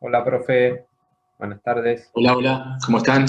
Hola, profe. Buenas tardes. Hola, hola, ¿cómo están?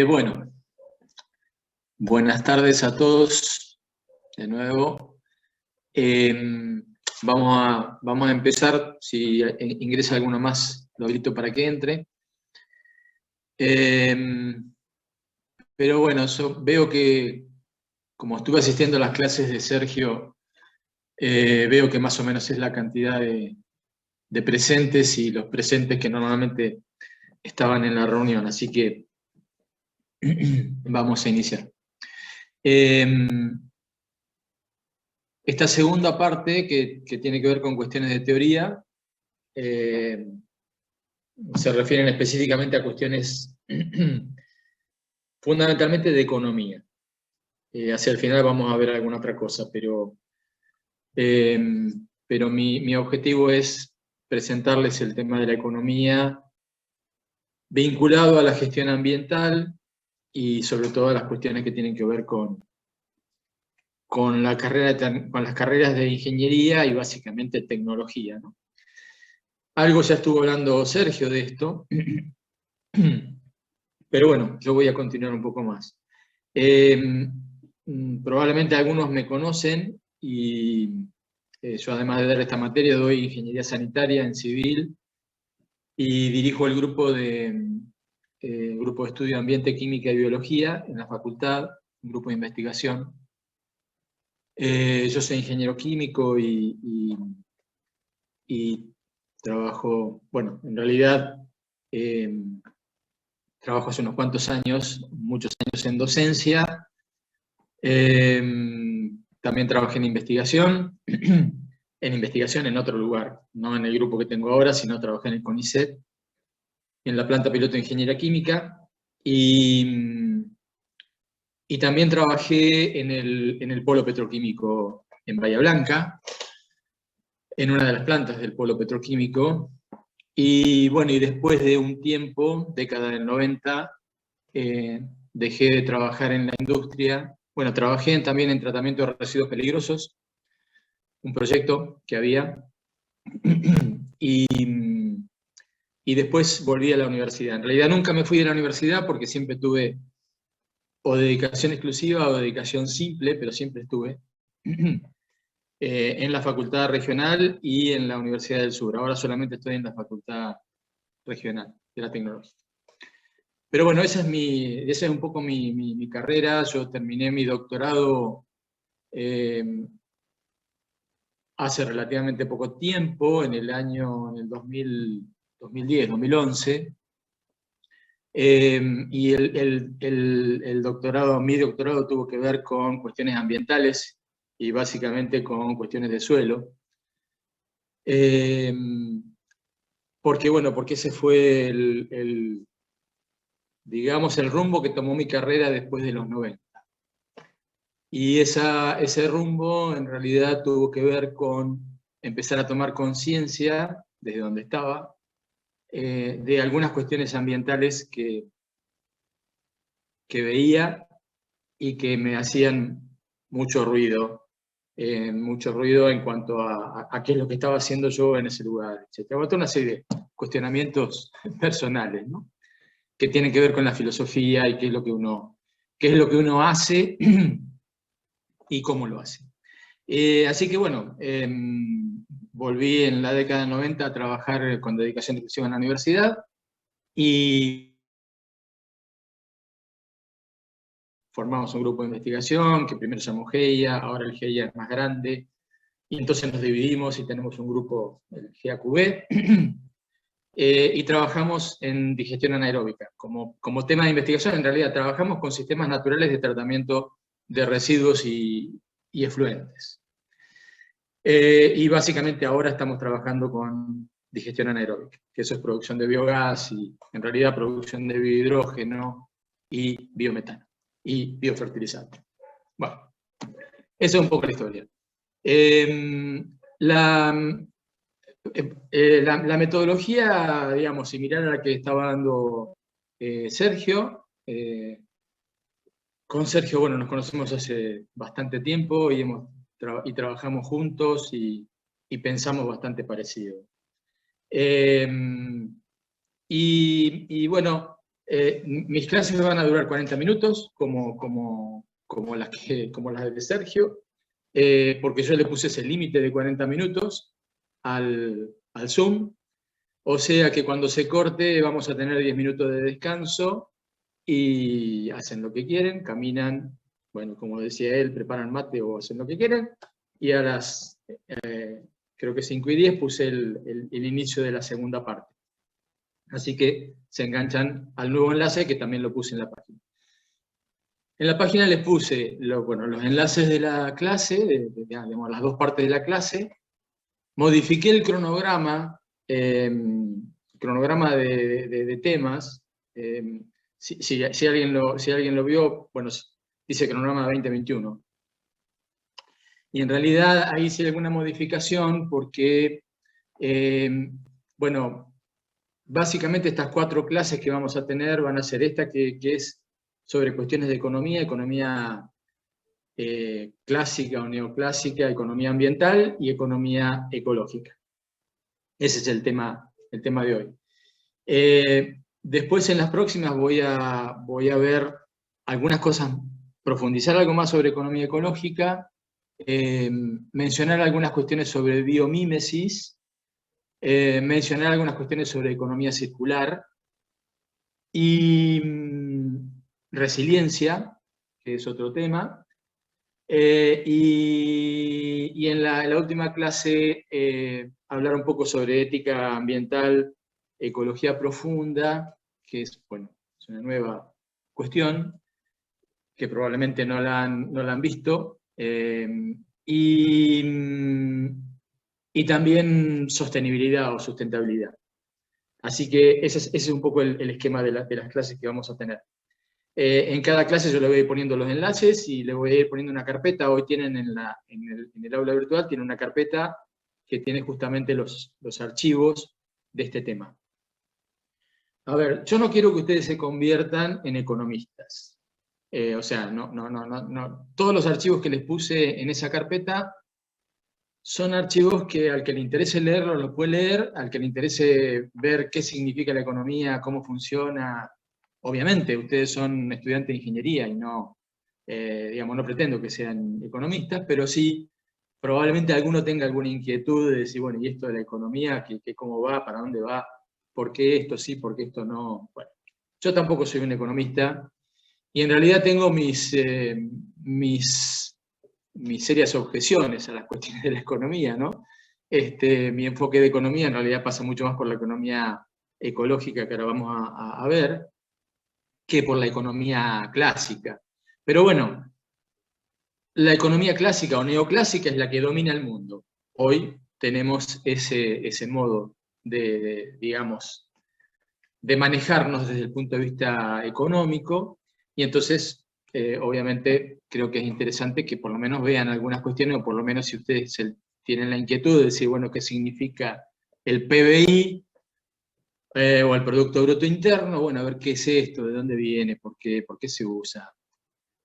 Bueno, buenas tardes a todos de nuevo. Vamos a empezar, si ingresa alguno más, lo habilito para que entre. Pero bueno, yo veo que, como estuve asistiendo a las clases de Sergio, veo que más o menos es la cantidad de presentes y los presentes que normalmente estaban en la reunión, así que vamos a iniciar. Esta segunda parte, que tiene que ver con cuestiones de teoría, se refieren específicamente a cuestiones fundamentalmente de economía. Hacia el final vamos a ver alguna otra cosa, pero mi objetivo es presentarles el tema de la economía vinculado a la gestión ambiental y sobre todo a las cuestiones que tienen que ver con las carreras de ingeniería y básicamente tecnología, ¿no? Algo ya estuvo hablando Sergio de esto, pero bueno, yo voy a continuar un poco más. Probablemente algunos me conocen y yo, además de dar esta materia, doy ingeniería sanitaria en civil y dirijo el grupo de estudio de ambiente, química y biología en la facultad, un grupo de investigación. Yo soy ingeniero químico y trabajo, bueno, en realidad trabajo hace unos cuantos años, muchos años en docencia. También trabajé en investigación en investigación en otro lugar, no en el grupo que tengo ahora, sino trabajé en el CONICET, en la planta piloto de ingeniería química, y también trabajé en el polo petroquímico en Bahía Blanca, en una de las plantas del polo petroquímico, y bueno, y después de un tiempo, década del 90, dejé de trabajar en la industria. Bueno, trabajé también en tratamiento de residuos peligrosos, un proyecto que había, y, y después volví a la universidad. En realidad nunca me fui de la universidad porque siempre tuve o dedicación exclusiva o dedicación simple, pero siempre estuve en la Facultad Regional y en la Universidad del Sur. Ahora solamente estoy en la Facultad Regional de la Tecnología. Pero bueno, esa es un poco mi carrera. Yo terminé mi doctorado hace relativamente poco tiempo, en el 2010, 2011. Y mi doctorado tuvo que ver con cuestiones ambientales y básicamente con cuestiones de suelo. Porque ese fue digamos, el rumbo que tomó mi carrera después de los 90. Y ese rumbo en realidad tuvo que ver con empezar a tomar conciencia, desde donde estaba, de algunas cuestiones ambientales que veía y que me hacían mucho ruido en cuanto a qué es lo que estaba haciendo yo en ese lugar, etc. Toda una serie de cuestionamientos personales, ¿no?, que tienen que ver con la filosofía y qué es lo que uno hace y cómo lo hace. Así que bueno, volví en la década del 90 a trabajar con dedicación exclusiva en la universidad y formamos un grupo de investigación que primero se llamó GEIA, ahora el GEIA es más grande, y entonces nos dividimos y tenemos un grupo, el GAQB, y trabajamos en digestión anaeróbica. Como tema de investigación, en realidad trabajamos con sistemas naturales de tratamiento de residuos y efluentes. Y básicamente ahora estamos trabajando con digestión anaeróbica, que eso es producción de biogás y en realidad producción de biohidrógeno y biometano y biofertilizante. Bueno, eso es un poco la historia. La metodología, digamos, similar a la que estaba dando Sergio. Con Sergio, bueno, nos conocemos hace bastante tiempo y trabajamos juntos y pensamos bastante parecido. Y bueno, mis clases van a durar 40 minutos, como las de Sergio, porque yo le puse ese límite de 40 minutos al Zoom, o sea que cuando se corte vamos a tener 10 minutos de descanso y hacen lo que quieren, caminan, bueno, como decía él, preparan mate o hacen lo que quieren, y a las, creo que 5:10 puse el inicio de la segunda parte. Así que se enganchan al nuevo enlace que también lo puse en la página. En la página les puse los enlaces de la clase, digamos, las dos partes de la clase. Modifiqué el cronograma, de temas. Si alguien lo vio, bueno, dice cronograma 2021. Y en realidad ahí hice alguna modificación porque, bueno, básicamente estas 4 clases que vamos a tener van a ser esta que es sobre cuestiones de economía clásica o neoclásica, economía ambiental y economía ecológica. Ese es el tema de hoy. Después en las próximas voy a ver algunas cosas, profundizar algo más sobre economía ecológica, mencionar algunas cuestiones sobre biomímesis, mencionar algunas cuestiones sobre economía circular y resiliencia, que es otro tema. Y en la última clase hablar un poco sobre ética ambiental, ecología profunda, que es, bueno, es una nueva cuestión que probablemente no la han visto. Y y también sostenibilidad o sustentabilidad. Así que ese es un poco el esquema de las clases que vamos a tener. En cada clase yo le voy a ir poniendo los enlaces y le voy a ir poniendo una carpeta. Hoy tienen en el aula virtual, tiene una carpeta que tiene justamente los archivos de este tema. A ver, yo no quiero que ustedes se conviertan en economistas. O sea, no. Todos los archivos que les puse en esa carpeta son archivos que al que le interese leerlo lo puede leer, al que le interese ver qué significa la economía, cómo funciona. Obviamente, ustedes son estudiantes de ingeniería y no, digamos, no pretendo que sean economistas, pero sí, probablemente alguno tenga alguna inquietud de decir, bueno, ¿y esto de la economía? ¿Qué cómo va? ¿Para dónde va? ¿Por qué esto sí? ¿Por qué esto no? Bueno, yo tampoco soy un economista y en realidad tengo mis serias objeciones a las cuestiones de la economía, ¿no? Mi enfoque de economía en realidad pasa mucho más por la economía ecológica que ahora vamos a ver, que por la economía clásica. Pero bueno, la economía clásica o neoclásica es la que domina el mundo. Hoy tenemos ese modo digamos, de manejarnos desde el punto de vista económico, y entonces, obviamente, creo que es interesante que por lo menos vean algunas cuestiones, o por lo menos si ustedes tienen la inquietud de decir, bueno, ¿qué significa el PBI o el Producto Bruto Interno? Bueno, a ver qué es esto, de dónde viene, por qué se usa.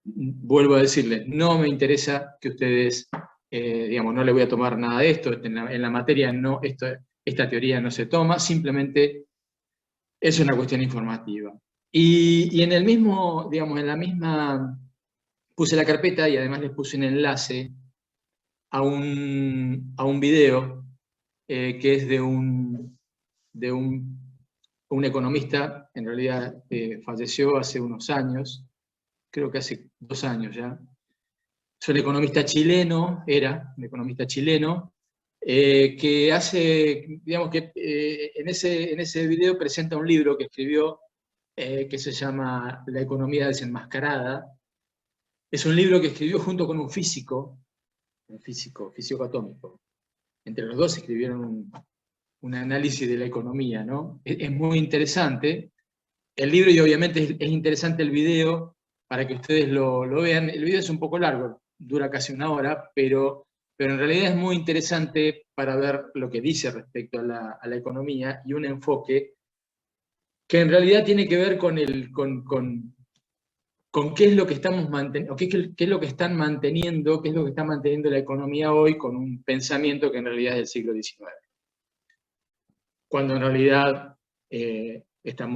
Vuelvo a decirles, no me interesa que ustedes, digamos, no le voy a tomar nada de esto, en la materia no, esta teoría no se toma, simplemente es una cuestión informativa. Y en el mismo, digamos, en la misma, puse la carpeta y además les puse un enlace a un video que es de un economista, en realidad falleció hace unos años, creo que hace 2 años ya. Es un economista chileno, era un economista chileno, que hace, digamos que en ese video presenta un libro que escribió que se llama La economía desenmascarada. Es un libro que escribió junto con un físico atómico. Entre los dos escribieron un análisis de la economía, ¿no? Es muy interesante el libro y obviamente es interesante el video para que ustedes lo vean. El video es un poco largo, dura casi 1 hora, pero en realidad es muy interesante para ver lo que dice respecto a la economía y un enfoque que en realidad tiene que ver con qué es lo que estamos manteniendo, qué es lo que están manteniendo, qué es lo que está manteniendo la economía hoy con un pensamiento que en realidad es del siglo XIX. Cuando en realidad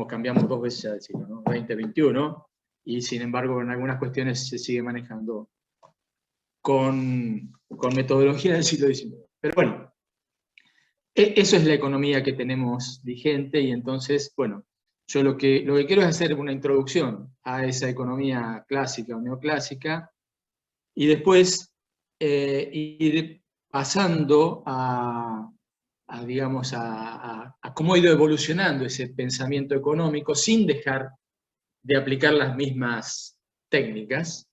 cambiamos 2 veces ya del siglo, ¿no? 20, 21, y sin embargo en algunas cuestiones se sigue manejando con metodología del siglo XIX. Pero bueno, eso es la economía que tenemos vigente y entonces, bueno, yo lo que quiero es hacer una introducción a esa economía clásica o neoclásica y después ir pasando digamos, a cómo ha ido evolucionando ese pensamiento económico sin dejar de aplicar las mismas técnicas,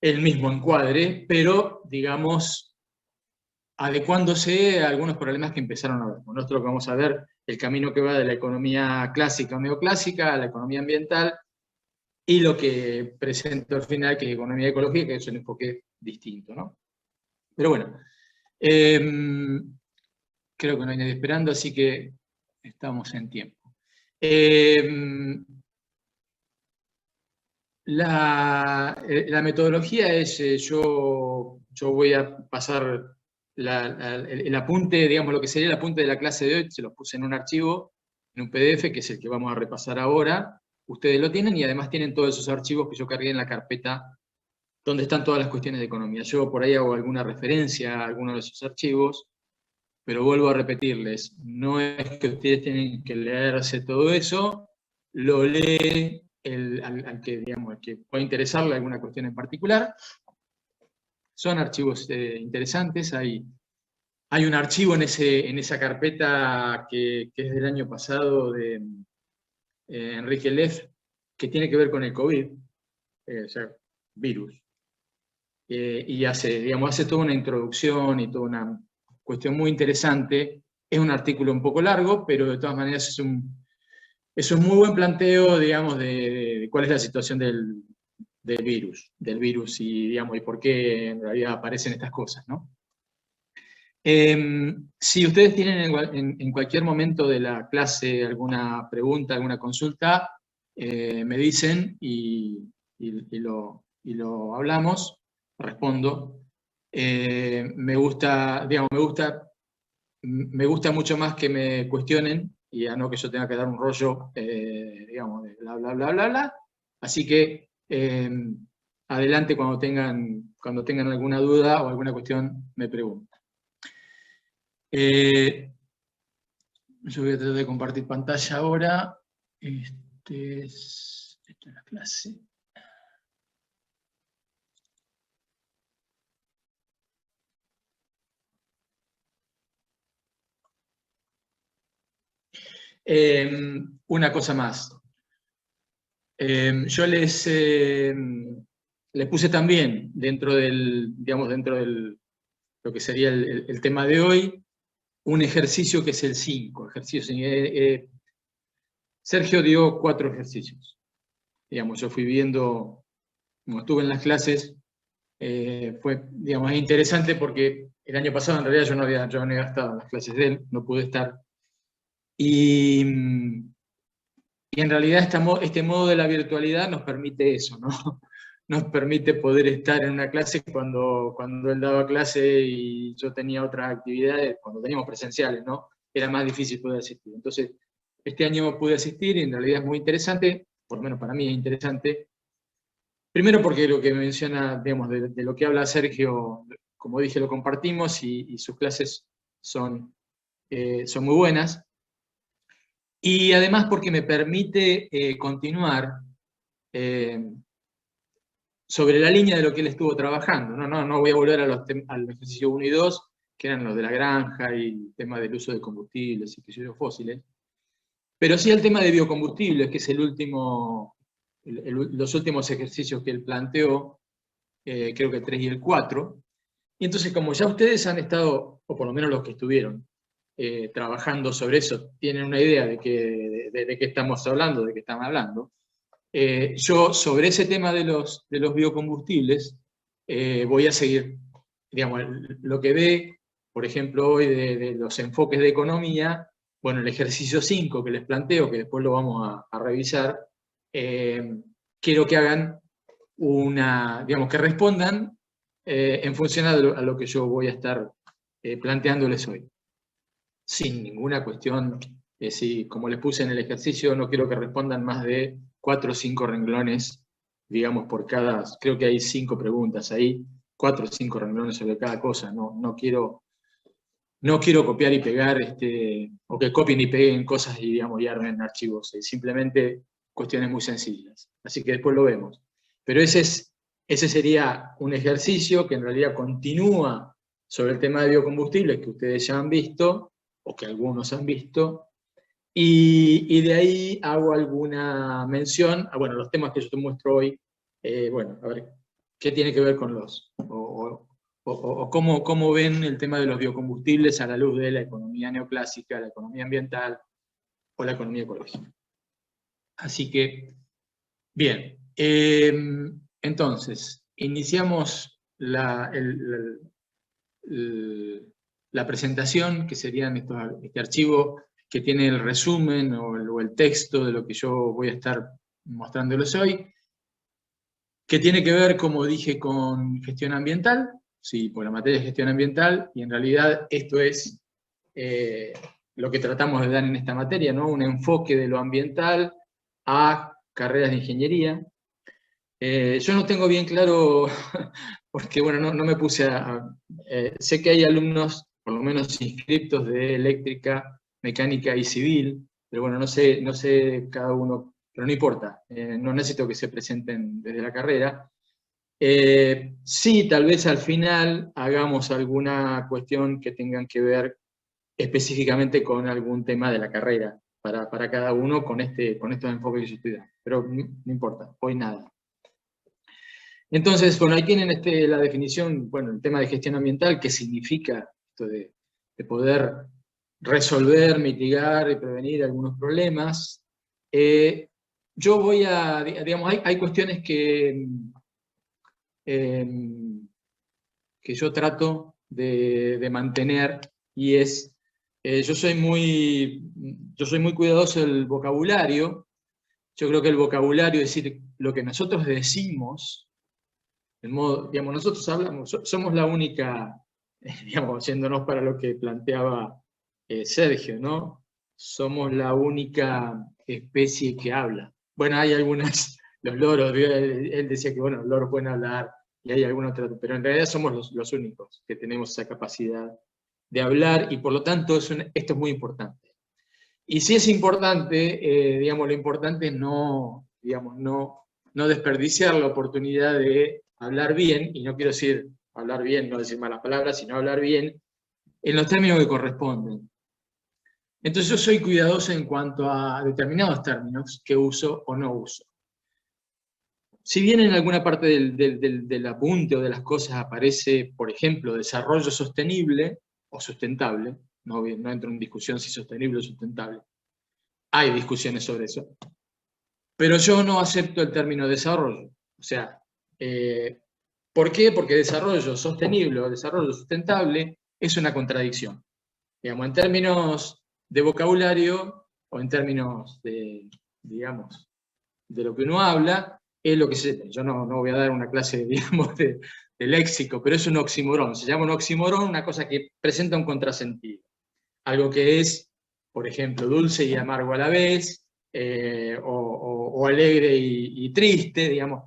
el mismo encuadre, pero, digamos, adecuándose a algunos problemas que empezaron a ver. Nosotros vamos a ver el camino que va de la economía clásica o neoclásica a la economía ambiental y lo que presento al final, que es economía ecológica, que es un enfoque distinto, ¿no? Pero bueno, creo que no hay nadie esperando, así que estamos en tiempo. La metodología es, yo voy a pasar el apunte, digamos lo que sería el apunte de la clase de hoy, se los puse en un archivo, en un PDF, que es el que vamos a repasar ahora. Ustedes lo tienen y además tienen todos esos archivos que yo cargué en la carpeta donde están todas las cuestiones de economía. Yo por ahí hago alguna referencia a alguno de esos archivos, pero vuelvo a repetirles, no es que ustedes tienen que leerse todo eso, lo lee al que pueda interesarle alguna cuestión en particular. Son archivos interesantes, hay un archivo en esa carpeta que es del año pasado de Enrique Leff, que tiene que ver con el COVID, o sea, virus. Y hace toda una introducción y toda cuestión muy interesante. Es un artículo un poco largo, pero de todas maneras es un muy buen planteo, digamos, de cuál es la situación del virus y, digamos, y por qué en realidad aparecen estas cosas, ¿no? Si ustedes tienen en cualquier momento de la clase alguna pregunta, alguna consulta, me dicen y lo hablamos, respondo. Me gusta, digamos, me gusta mucho más que me cuestionen y a no que yo tenga que dar un rollo, digamos, de bla, bla, bla, bla, bla. Así que adelante cuando tengan alguna duda o alguna cuestión, me preguntan. Yo voy a tratar de compartir esta es la clase. Una cosa más. Yo les puse también dentro del lo que sería el tema de hoy, un ejercicio que es el 5. Sergio dio 4 ejercicios. Digamos, yo fui viendo, como estuve en las clases, fue, digamos, interesante porque el año pasado en realidad yo no había estado en las clases de él, no pude estar. Y en realidad este modo de la virtualidad nos permite eso, ¿no? Nos permite poder estar en una clase cuando él daba clase y yo tenía otras actividades, cuando teníamos presenciales, ¿no? Era más difícil poder asistir. Entonces, este año pude asistir y en realidad es muy interesante, por lo menos para mí es interesante. Primero porque lo que menciona, digamos, de lo que habla Sergio, como dije, lo compartimos y sus clases son muy buenas. Y además porque me permite continuar sobre la línea de lo que él estuvo trabajando. No voy a volver al ejercicio 1 y 2, que eran los de la granja y el tema del uso de combustibles y que fósiles, pero sí el tema de biocombustibles, que es los últimos ejercicios que él planteó, creo que el 3 y el 4. Y entonces, como ya ustedes han estado, o por lo menos los que estuvieron, trabajando sobre eso, tienen una idea de qué estamos hablando, de qué están hablando. Yo sobre ese tema de los biocombustibles voy a seguir, digamos, lo que ve, por ejemplo, hoy de los enfoques de economía, bueno, el ejercicio 5 que les planteo, que después lo vamos a revisar, quiero que hagan digamos, que respondan en función a lo que yo voy a estar planteándoles hoy. Sin ninguna cuestión, como les puse en el ejercicio, no quiero que respondan más de 4 o 5 renglones, digamos, por cada, creo que hay 5 preguntas ahí, 4 o 5 renglones sobre cada cosa, no quiero copiar y pegar, o que copien y peguen cosas y, digamos, y armen archivos, simplemente cuestiones muy sencillas. Así que después lo vemos. Pero ese sería un ejercicio que en realidad continúa sobre el tema de biocombustibles que ustedes ya han visto, o que algunos han visto, y de ahí hago alguna mención a los temas que yo te muestro hoy, a ver, qué tiene que ver con o cómo ven el tema de los biocombustibles a la luz de la economía neoclásica, la economía ambiental o la economía ecológica. Así que, bien, entonces, iniciamos la presentación, que sería este archivo que tiene el resumen o el texto de lo que yo voy a estar mostrándoles hoy, que tiene que ver, como dije, con gestión ambiental, sí, por la materia de gestión ambiental, y en realidad esto es lo que tratamos de dar en esta materia, ¿no? Un enfoque de lo ambiental a carreras de ingeniería. Yo no tengo bien claro, porque no me puse sé que hay alumnos, por lo menos inscriptos, de eléctrica, mecánica y civil, pero no sé cada uno, pero no importa, no necesito que se presenten desde la carrera. Sí, tal vez al final hagamos alguna cuestión que tengan que ver específicamente con algún tema de la carrera, para cada uno con estos enfoques que yo estoy dando, pero no importa, hoy nada. Entonces, ahí tienen la definición, el tema de gestión ambiental, qué significa esto de poder resolver, mitigar y prevenir algunos problemas. Yo voy a, digamos, hay cuestiones que yo trato de mantener, y es, yo soy muy cuidadoso del vocabulario. Yo creo que el vocabulario, es decir, lo que nosotros decimos, el modo, digamos, nosotros hablamos, somos la única, digamos, yéndonos para lo que planteaba Sergio, ¿no? Somos la única especie que habla. Bueno, hay algunas, los loros, él decía que, bueno, los loros pueden hablar, y hay alguna otra, pero en realidad somos los únicos que tenemos esa capacidad de hablar, y por lo tanto esto es muy importante. Y si es importante, digamos, lo importante es no, digamos, no desperdiciar la oportunidad de hablar bien, y no quiero decir hablar bien, no decir malas palabras, sino hablar bien en los términos que corresponden. Entonces yo soy cuidadoso en cuanto a determinados términos que uso o no uso. Si bien en alguna parte del apunte o de las cosas aparece, por ejemplo, desarrollo sostenible o sustentable, no entro en discusión si sostenible o sustentable, hay discusiones sobre eso, pero yo no acepto el término desarrollo. O sea, ¿por qué? Porque desarrollo sostenible o desarrollo sustentable es una contradicción. Digamos, en términos de vocabulario o en términos de, digamos, de lo que uno habla, es lo que yo no voy a dar una clase, digamos, de léxico, pero es un oxímoron. Se llama un oxímoron una cosa que presenta un contrasentido. Algo que es, por ejemplo, dulce y amargo a la vez, o alegre y triste, digamos.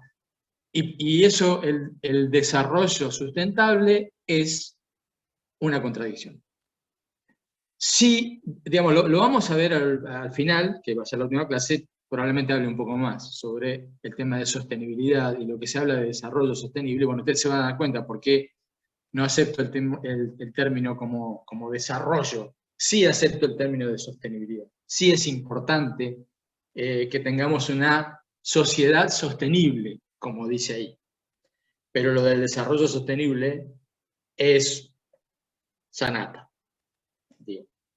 Y eso, el desarrollo sustentable es una contradicción. Sí, digamos, lo vamos a ver al final, que va a ser la última clase, probablemente hable un poco más sobre el tema de sostenibilidad y lo que se habla de desarrollo sostenible. Bueno, ustedes se van a dar cuenta por qué no acepto el término como desarrollo. Sí acepto el término de sostenibilidad. Sí es importante que tengamos una sociedad sostenible, como dice ahí. Pero lo del desarrollo sostenible es sanata.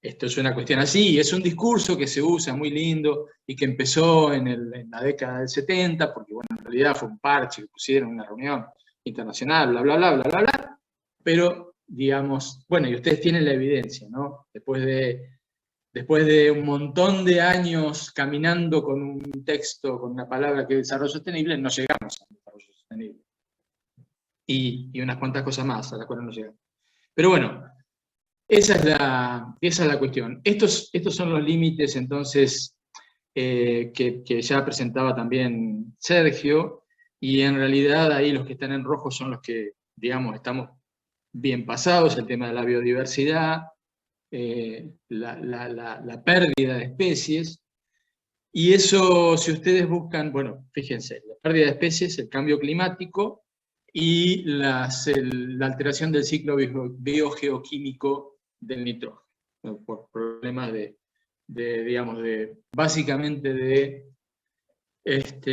Esto es una cuestión así, y es un discurso que se usa muy lindo y que empezó en la década del 70, porque bueno, en realidad fue un parche que pusieron en una reunión internacional, bla, bla, bla, bla, bla, bla, pero digamos, bueno, y ustedes tienen la evidencia, ¿no? Después de un montón de años caminando con un texto, con una palabra que es desarrollo sostenible, no llegamos al desarrollo sostenible. Y unas cuantas cosas más a las cuales no llegamos. Pero bueno, esa es la cuestión. Estos son los límites, entonces, que ya presentaba también Sergio, y en realidad ahí los que están en rojo son los que, digamos, estamos bien pasados, el tema de la biodiversidad, la pérdida de especies, y eso, si ustedes buscan, bueno, fíjense, la pérdida de especies, el cambio climático y la alteración del ciclo biogeoquímico del nitrógeno, por problemas digamos, básicamente de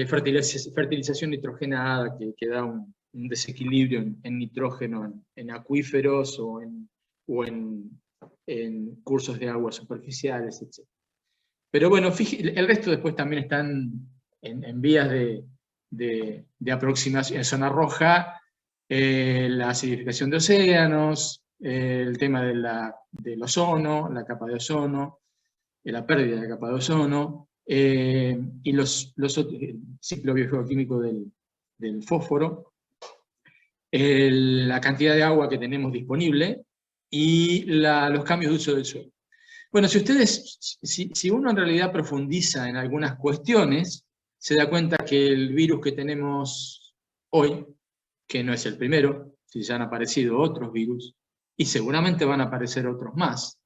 fertilización nitrogenada que da un desequilibrio en nitrógeno en acuíferos o en cursos de aguas superficiales, etc. Pero bueno, el resto después también están en vías de aproximación. En zona roja, la acidificación de océanos, el tema del ozono, la capa de ozono, la pérdida de la capa de ozono, y el ciclo biogeoquímico del fósforo, la cantidad de agua que tenemos disponible y los cambios de uso del suelo. Bueno, si uno en realidad profundiza en algunas cuestiones, se da cuenta que el virus que tenemos hoy, que no es el primero, si ya han aparecido otros virus, y seguramente van a aparecer otros más,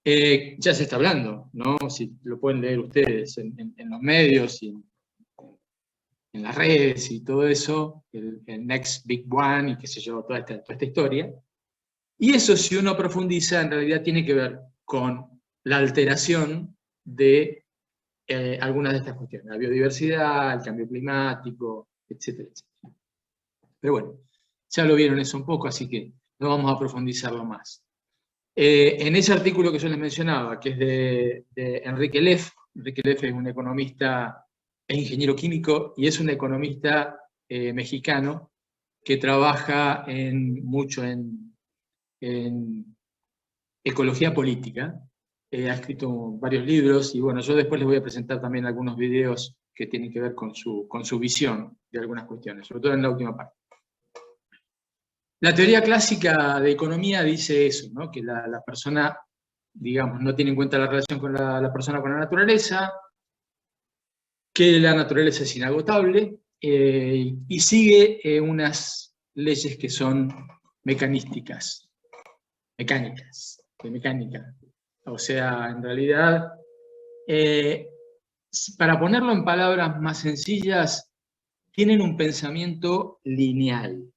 ya se está hablando, ¿no? Si lo pueden leer ustedes en los medios y en las redes y todo eso, el Next Big One y qué sé yo, toda esta historia. Y eso, si uno profundiza, en realidad tiene que ver con la alteración de algunas de estas cuestiones, la biodiversidad, el cambio climático, etcétera, etcétera. Pero bueno, ya lo vieron eso un poco, así que no vamos a profundizarlo más. En ese artículo que yo les mencionaba, que es de Enrique Leff es un economista e ingeniero químico, y es un economista mexicano que trabaja mucho en ecología política. Ha escrito varios libros, y bueno, yo después les voy a presentar también algunos videos que tienen que ver con su visión de algunas cuestiones, sobre todo en la última parte. La teoría clásica de economía dice eso, ¿no? Que la persona, digamos, no tiene en cuenta la relación con la persona con la naturaleza, que la naturaleza es inagotable, y sigue unas leyes que son mecánicas, de mecánica. O sea, en realidad, para ponerlo en palabras más sencillas, tienen un pensamiento lineal.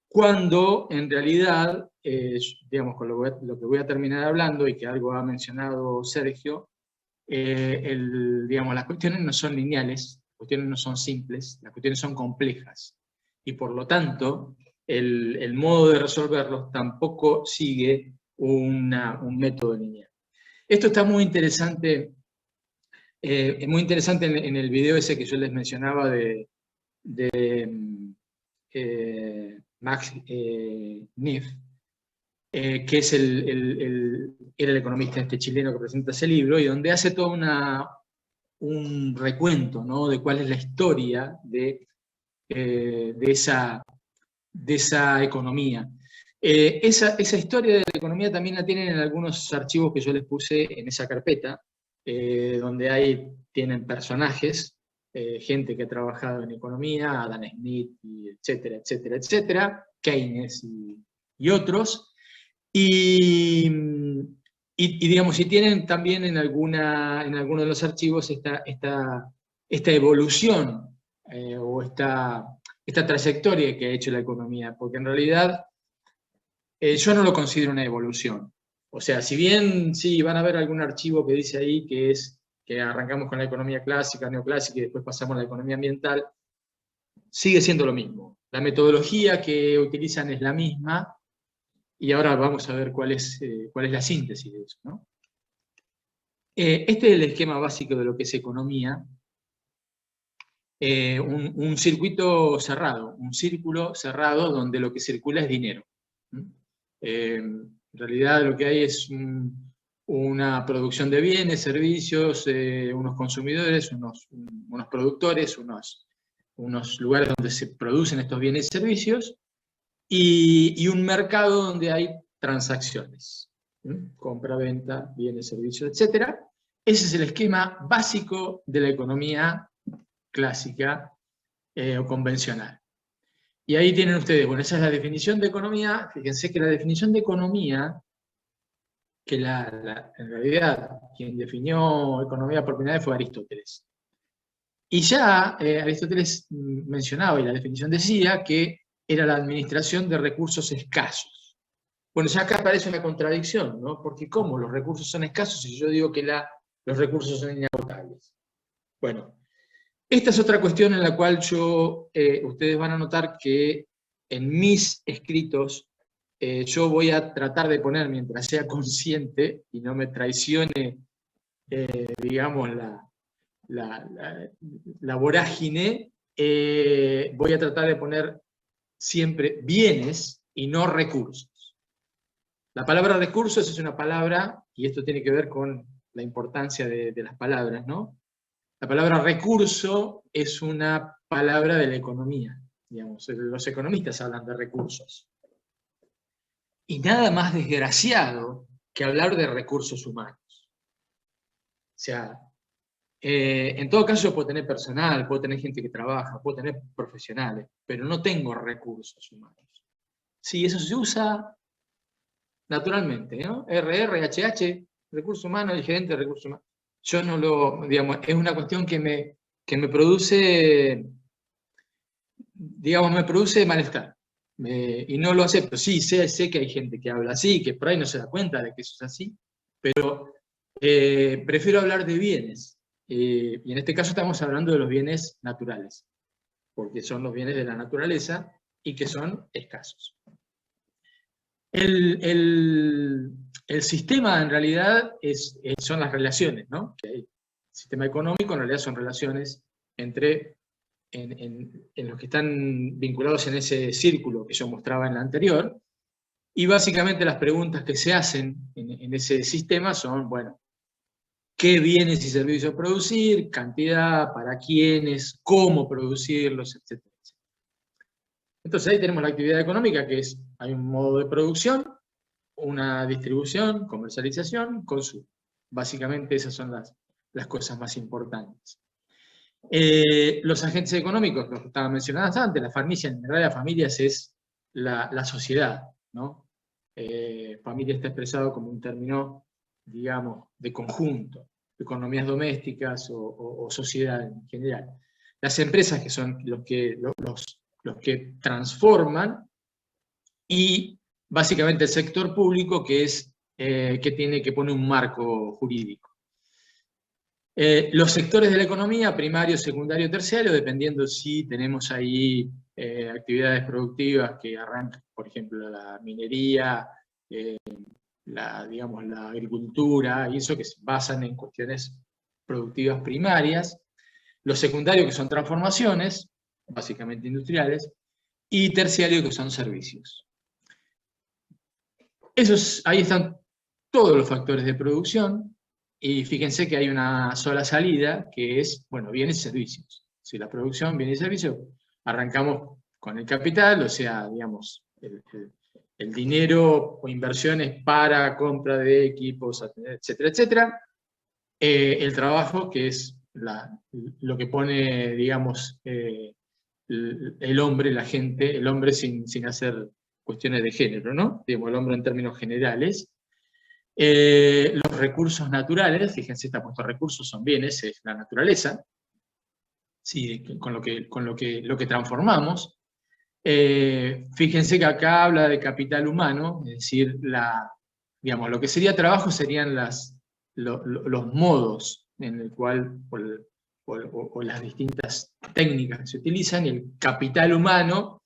Cuando en realidad, digamos, con lo que voy a terminar hablando, y que algo ha mencionado Sergio, digamos, las cuestiones no son lineales, las cuestiones no son simples, las cuestiones son complejas. Y por lo tanto, el modo de resolverlos tampoco sigue un método lineal. Esto está muy interesante en el video ese que yo les mencionaba de Max Neff, que es era el economista chileno que presenta ese libro, y donde hace todo un recuento, ¿no?, de cuál es la historia de esa economía. Esa historia de la economía también la tienen en algunos archivos que yo les puse en esa carpeta, donde tienen personajes, gente que ha trabajado en economía, Adam Smith, etcétera, etcétera, etcétera, Keynes y otros. Y digamos, si tienen también en alguno de los archivos esta evolución o esta trayectoria que ha hecho la economía, porque en realidad yo no lo considero una evolución. O sea, si bien sí van a ver algún archivo que dice ahí que arrancamos con la economía clásica, neoclásica, y después pasamos a la economía ambiental, sigue siendo lo mismo. La metodología que utilizan es la misma, y ahora vamos a ver cuál es la síntesis de eso, ¿no? Este es el esquema básico de lo que es economía. Un circuito cerrado, un círculo cerrado donde lo que circula es dinero. En realidad lo que hay es una producción de bienes, servicios, unos consumidores, unos productores, unos lugares donde se producen estos bienes y servicios, y un mercado donde hay transacciones, compra, venta, bienes, servicios, etc. Ese es el esquema básico de la economía clásica o convencional. Y ahí tienen ustedes, bueno, esa es la definición de economía. Fíjense que la definición de economía, que en realidad quien definió economía por primera vez fue Aristóteles. Y ya Aristóteles mencionaba, y la definición decía, que era la administración de recursos escasos. Bueno, ya acá aparece una contradicción, ¿no? Porque ¿cómo los recursos son escasos si yo digo que los recursos son inagotables? Bueno, esta es otra cuestión en la cual ustedes van a notar que en mis escritos yo voy a tratar de poner, mientras sea consciente y no me traicione, digamos, la vorágine, voy a tratar de poner siempre bienes y no recursos. La palabra recursos es una palabra, y esto tiene que ver con la importancia de las palabras, ¿no? La palabra recurso es una palabra de la economía. Digamos, los economistas hablan de recursos. Y nada más desgraciado que hablar de recursos humanos. O sea, en todo caso yo puedo tener personal, puedo tener gente que trabaja, puedo tener profesionales, pero no tengo recursos humanos. Sí, eso se usa naturalmente, ¿no? RRHH, recursos humanos, el gerente de recursos humanos. Yo no digamos, es una cuestión que me produce, digamos, me produce malestar. Y no lo acepto. Sí, sé que hay gente que habla así, que por ahí no se da cuenta de que eso es así, pero prefiero hablar de bienes. Y en este caso estamos hablando de los bienes naturales, porque son los bienes de la naturaleza y que son escasos. El sistema en realidad son las relaciones, ¿no? El sistema económico en realidad son relaciones entre en los que están vinculados en ese círculo que yo mostraba en la anterior, y básicamente las preguntas que se hacen en ese sistema son, bueno, ¿qué bienes y servicios producir? ¿Cantidad? ¿Para quiénes? ¿Cómo producirlos? Etcétera. Entonces ahí tenemos la actividad económica, que es, hay un modo de producción, una distribución, comercialización, consumo. Básicamente esas son las cosas más importantes. Los agentes económicos, los que estaba mencionando antes, las familias, en realidad las familias es la sociedad, ¿no? Familia está expresado como un término, digamos, de conjunto, economías domésticas o sociedad en general. Las empresas, que son los que transforman, y básicamente el sector público, que es que pone un marco jurídico. Los sectores de la economía, primario, secundario, terciario, dependiendo si tenemos ahí actividades productivas que arrancan, por ejemplo, la minería, digamos, la agricultura, y eso, que se basan en cuestiones productivas primarias. Los secundarios, que son transformaciones, básicamente industriales, y terciario, que son servicios. Ahí están todos los factores de producción, y fíjense que hay una sola salida, que es, bueno, bienes y servicios. Si la producción, bienes y servicios, arrancamos con el capital, o sea, digamos, el dinero o inversiones para compra de equipos, etcétera, etcétera. El trabajo, que es lo que pone, digamos, el hombre, la gente, el hombre sin hacer cuestiones de género, ¿no? Digamos, el hombre en términos generales. Los recursos naturales, fíjense, está puesto recursos, son bienes, es la naturaleza, ¿sí? Con lo que transformamos. Fíjense que acá habla de capital humano, es decir, digamos, lo que sería trabajo serían los modos en el cual, o las distintas técnicas que se utilizan, y el capital humano,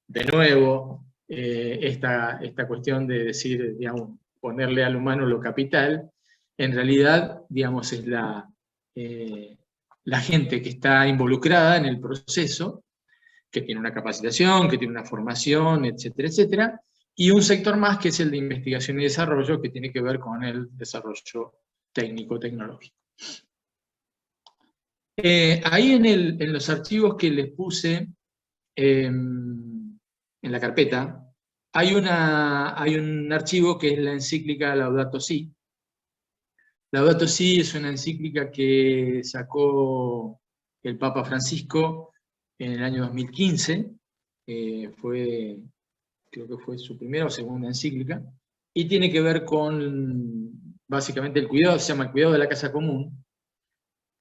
de nuevo, esta cuestión de decir, digamos, ponerle al humano lo capital, en realidad, digamos, es la gente que está involucrada en el proceso, que tiene una capacitación, que tiene una formación, etcétera, etcétera, y un sector más, que es el de investigación y desarrollo, que tiene que ver con el desarrollo técnico-tecnológico. Ahí en los archivos que les puse en la carpeta, hay un archivo que es la encíclica Laudato Si. Laudato Si es una encíclica que sacó el Papa Francisco en el año 2015, creo que fue su primera o segunda encíclica, y tiene que ver con, básicamente, el cuidado, se llama el cuidado de la casa común.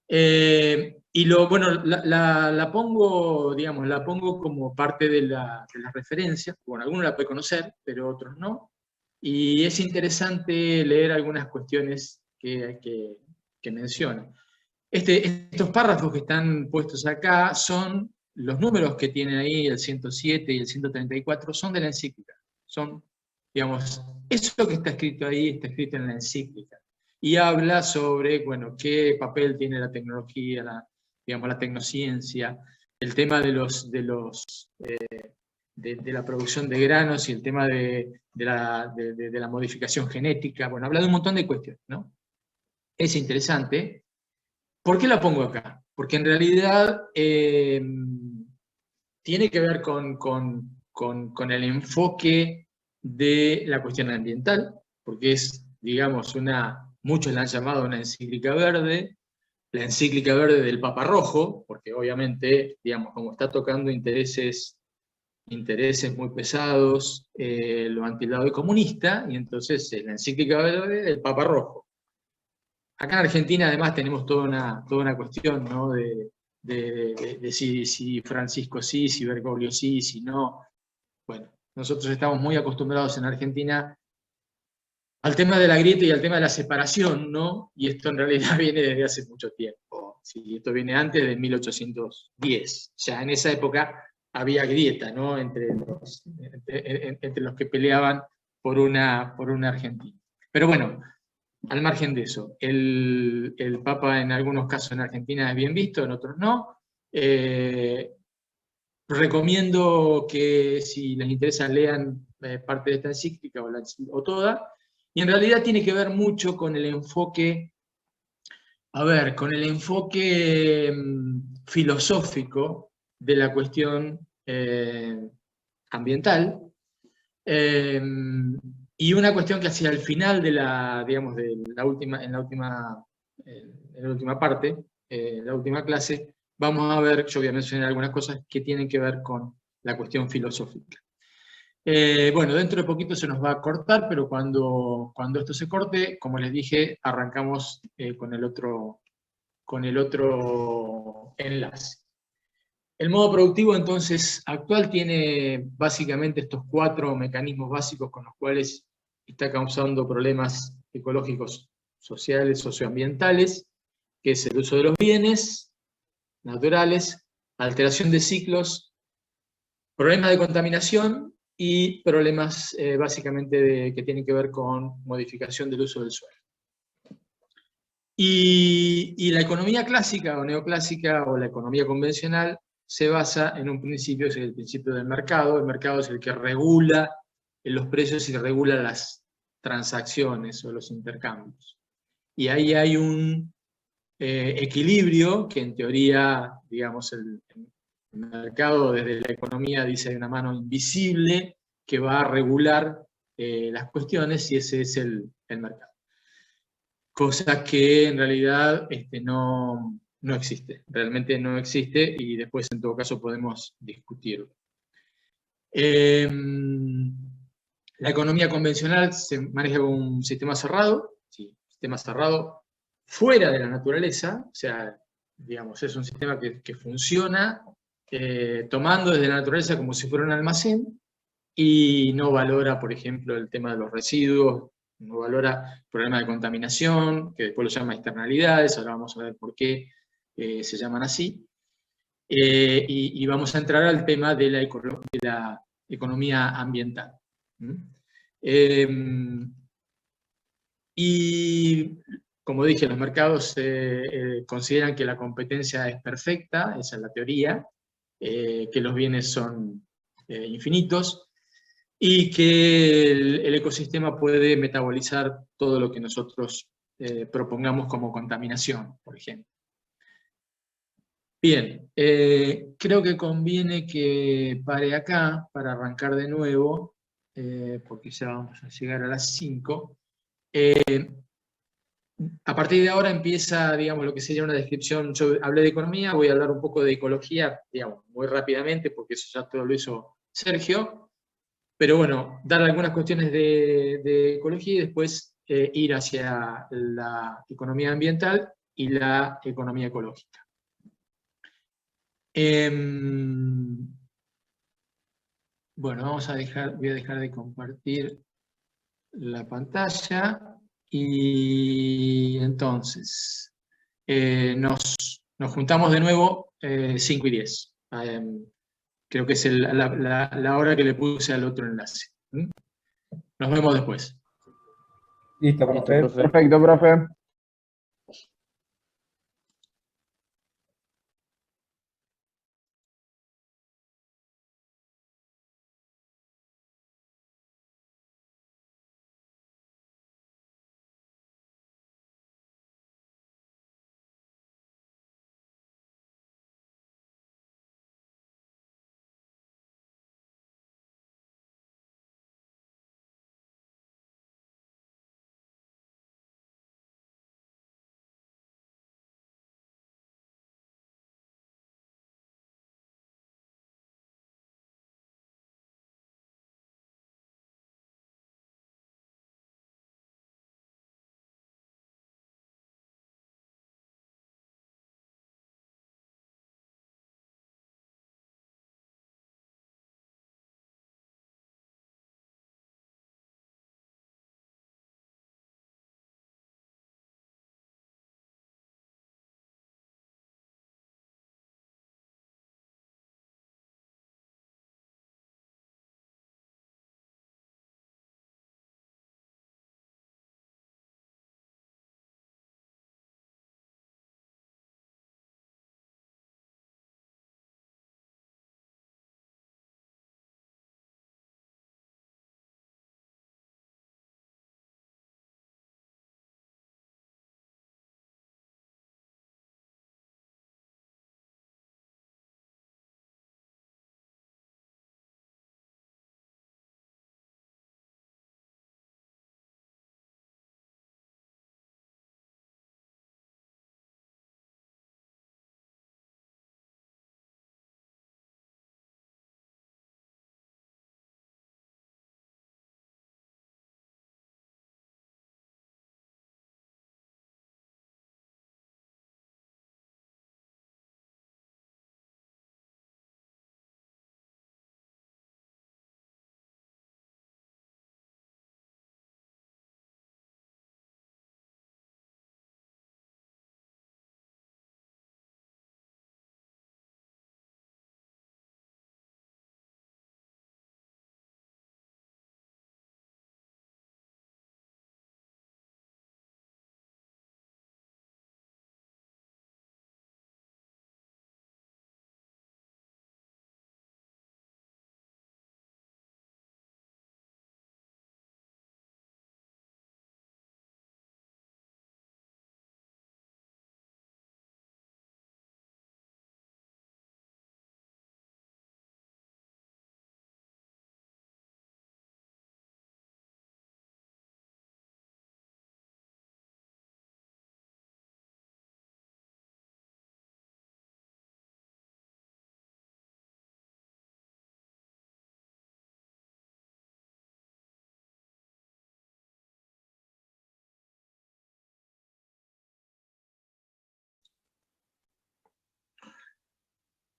Y bueno, la pongo, digamos, la pongo como parte de la referencia. Bueno, algunos la pueden conocer, pero otros no. Y es interesante leer algunas cuestiones que mencionan. Estos párrafos que están puestos acá son los números que tienen ahí, el 107 y el 134, son de la encíclica. Son, digamos, eso que está escrito ahí está escrito en la encíclica. Y habla sobre, bueno, qué papel tiene la tecnología, digamos, la tecnociencia, el tema de la producción de granos y el tema de la modificación genética. Bueno, habla de un montón de cuestiones, ¿no? Es interesante. ¿Por qué la pongo acá? Porque en realidad tiene que ver con el enfoque de la cuestión ambiental, porque es, digamos, muchos la han llamado una encíclica verde, la encíclica verde del Papa Rojo, porque obviamente, digamos, como está tocando intereses muy pesados, lo antilado y comunista, y entonces es la encíclica verde del Papa Rojo. Acá en Argentina además tenemos toda una cuestión, ¿no? de si Francisco sí, si Bergoglio sí, si no. Bueno, nosotros estamos muy acostumbrados en Argentina al tema de la grieta y al tema de la separación, ¿no? Y esto en realidad viene desde hace mucho tiempo. Sí, esto viene antes de 1810. Ya en esa época había grieta, ¿no? Entre los que peleaban por una Argentina. Pero bueno, al margen de eso, el Papa en algunos casos en Argentina es bien visto, en otros no. Recomiendo que si les interesa lean parte de esta encíclica o toda, y en realidad tiene que ver mucho con el enfoque, con el enfoque filosófico de la cuestión ambiental, y una cuestión que hacia el final de la, digamos, de la última, en la última parte, en la última clase, vamos a ver, yo voy a mencionar algunas cosas que tienen que ver con la cuestión filosófica. Bueno, dentro de poquito se nos va a cortar, pero cuando esto se corte, como les dije, arrancamos con el otro enlace. El modo productivo, entonces, actual tiene básicamente estos 4 mecanismos básicos con los cuales está causando problemas ecológicos, sociales, socioambientales, que es el uso de los bienes naturales, alteración de ciclos, problemas de contaminación y problemas básicamente que tienen que ver con modificación del uso del suelo. Y la economía clásica o neoclásica o la economía convencional se basa en un principio, es el principio del mercado. El mercado es el que regula los precios y regula las transacciones o los intercambios. Y ahí hay un equilibrio que en teoría, digamos, el mercado desde la economía dice hay una mano invisible que va a regular las cuestiones y ese es el mercado. Cosa que en realidad no existe, realmente no existe y después en todo caso podemos discutirlo. La economía convencional se maneja con un sistema cerrado, sí, sistema cerrado fuera de la naturaleza, o sea, digamos, es un sistema que funciona tomando desde la naturaleza como si fuera un almacén y no valora, por ejemplo, el tema de los residuos, no valora problemas de contaminación, que después lo llama externalidades, ahora vamos a ver por qué se llaman así. Y vamos a entrar al tema de la economía ambiental. Y como dije, los mercados consideran que la competencia es perfecta, esa es la teoría, que los bienes son infinitos, y que el ecosistema puede metabolizar todo lo que nosotros propongamos como contaminación, por ejemplo. Bien, creo que conviene que pare acá para arrancar de nuevo, porque ya vamos a llegar a las 5. A partir de ahora empieza, digamos, lo que sería una descripción. Yo hablé de economía, voy a hablar un poco de ecología, digamos, muy rápidamente, porque eso ya todo lo hizo Sergio. Pero bueno, dar algunas cuestiones de ecología y después ir hacia la economía ambiental y la economía ecológica. Bueno, voy a dejar de compartir la pantalla y entonces nos juntamos de nuevo 5 y 10. Creo que es la hora que le puse al otro enlace. Nos vemos después. Listo, Listo, profe. profe. Perfecto, profe.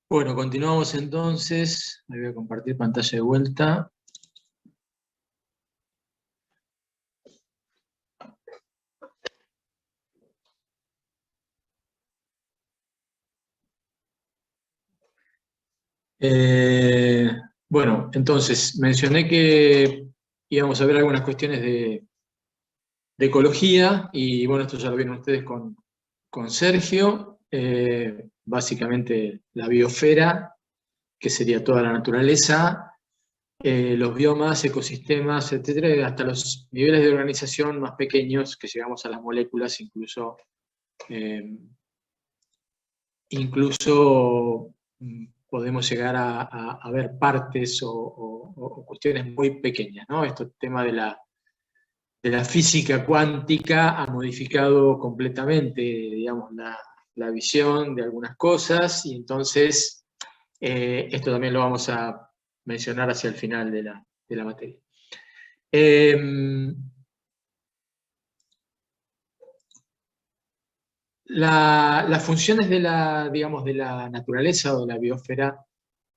Bueno, continuamos entonces. Me voy a compartir pantalla de vuelta. Bueno, entonces, mencioné que íbamos a ver algunas cuestiones de ecología, y bueno, esto ya lo vieron ustedes con Sergio. Básicamente la biosfera, que sería toda la naturaleza, los biomas, ecosistemas, etcétera, hasta los niveles de organización más pequeños, que llegamos a las moléculas, incluso podemos llegar a ver partes o cuestiones muy pequeñas, ¿no? Este tema de la física cuántica ha modificado completamente, digamos, la visión de algunas cosas, y entonces esto también lo vamos a mencionar hacia el final de la materia. Las funciones digamos, de la naturaleza o de la biosfera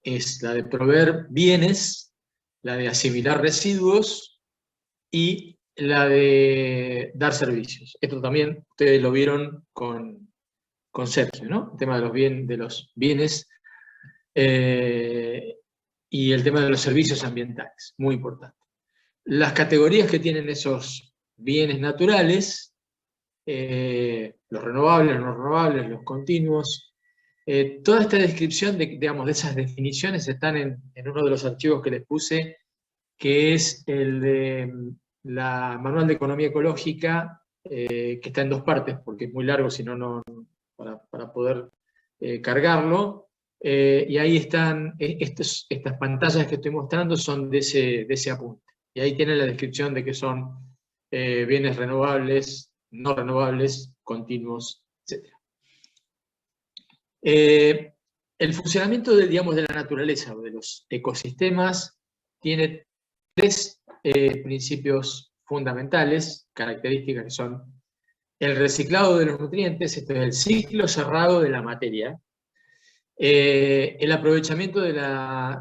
es la de proveer bienes, la de asimilar residuos y la de dar servicios. Esto también ustedes lo vieron con Sergio, ¿no? El tema de los bienes y el tema de los servicios ambientales, muy importante. Las categorías que tienen esos bienes naturales, los renovables, los no renovables, los continuos, toda esta descripción digamos, de esas definiciones están en uno de los archivos que les puse, que es el de la Manual de Economía Ecológica, que está en 2 partes, porque es muy largo, si no, para poder cargarlo. Y ahí están, estas pantallas que estoy mostrando son de ese apunte. Y ahí tienen la descripción de qué son bienes renovables, no renovables, continuos, etc. El funcionamiento digamos, de la naturaleza o de los ecosistemas tiene 3 principios fundamentales, características, que son el reciclado de los nutrientes, esto es el ciclo cerrado de la materia, el aprovechamiento de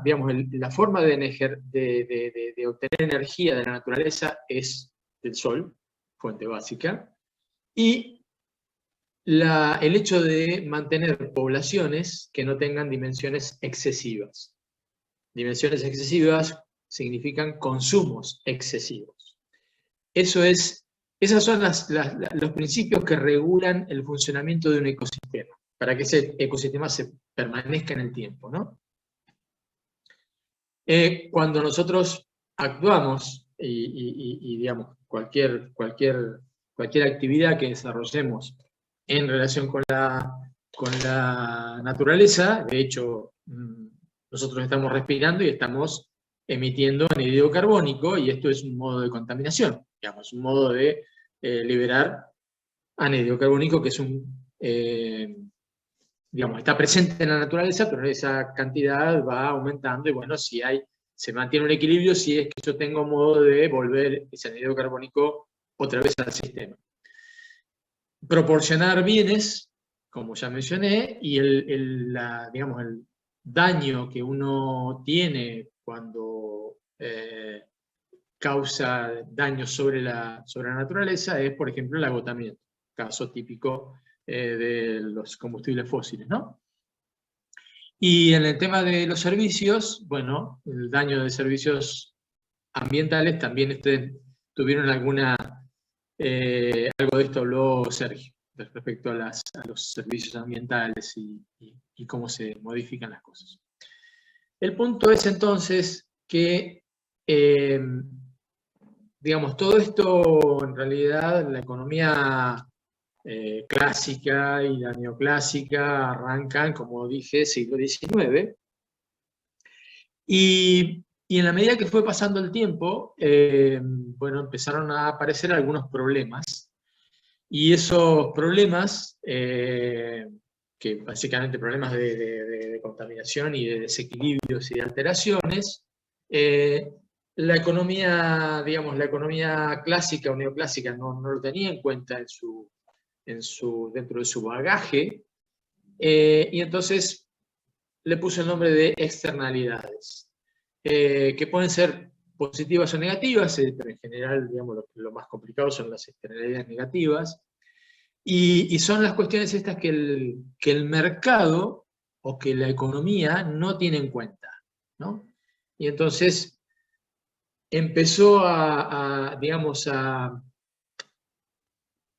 digamos, la forma de obtener energía de la naturaleza es del sol, fuente básica, y el hecho de mantener poblaciones que no tengan dimensiones excesivas. Dimensiones excesivas significan consumos excesivos. Esos son los principios que regulan el funcionamiento de un ecosistema, para que ese ecosistema se permanezca en el tiempo, ¿no? Cuando nosotros actuamos y digamos, cualquier actividad que desarrollemos en relación con la naturaleza, de hecho, nosotros estamos respirando y estamos emitiendo anhídrido carbónico, y esto es un modo de contaminación, digamos, un modo de liberar anhídrido carbónico, que es digamos, está presente en la naturaleza, pero esa cantidad va aumentando, y bueno, se mantiene un equilibrio si es que yo tengo modo de volver ese anhídrido carbónico otra vez al sistema. Proporcionar bienes, como ya mencioné, y digamos, el daño que uno tiene cuando causa daño sobre la naturaleza es, por ejemplo, el agotamiento, caso típico de los combustibles fósiles, ¿no? Y en el tema de los servicios, bueno, el daño de servicios ambientales, también ustedes tuvieron algo de esto habló Sergio, respecto a los servicios ambientales y cómo se modifican las cosas. El punto es entonces que, digamos, todo esto, en realidad, la economía clásica y la neoclásica arrancan, como dije, siglo XIX, y en la medida que fue pasando el tiempo, bueno, empezaron a aparecer algunos problemas, y esos problemas, que básicamente problemas de contaminación y de desequilibrios y de alteraciones, la economía, digamos, la economía clásica o neoclásica no lo tenía en cuenta dentro de su bagaje, y entonces le puse el nombre de externalidades, que pueden ser positivas o negativas, pero en general, digamos, lo más complicado son las externalidades negativas, y son las cuestiones estas que el mercado o que la economía no tiene en cuenta, ¿no? Y entonces empezó digamos, a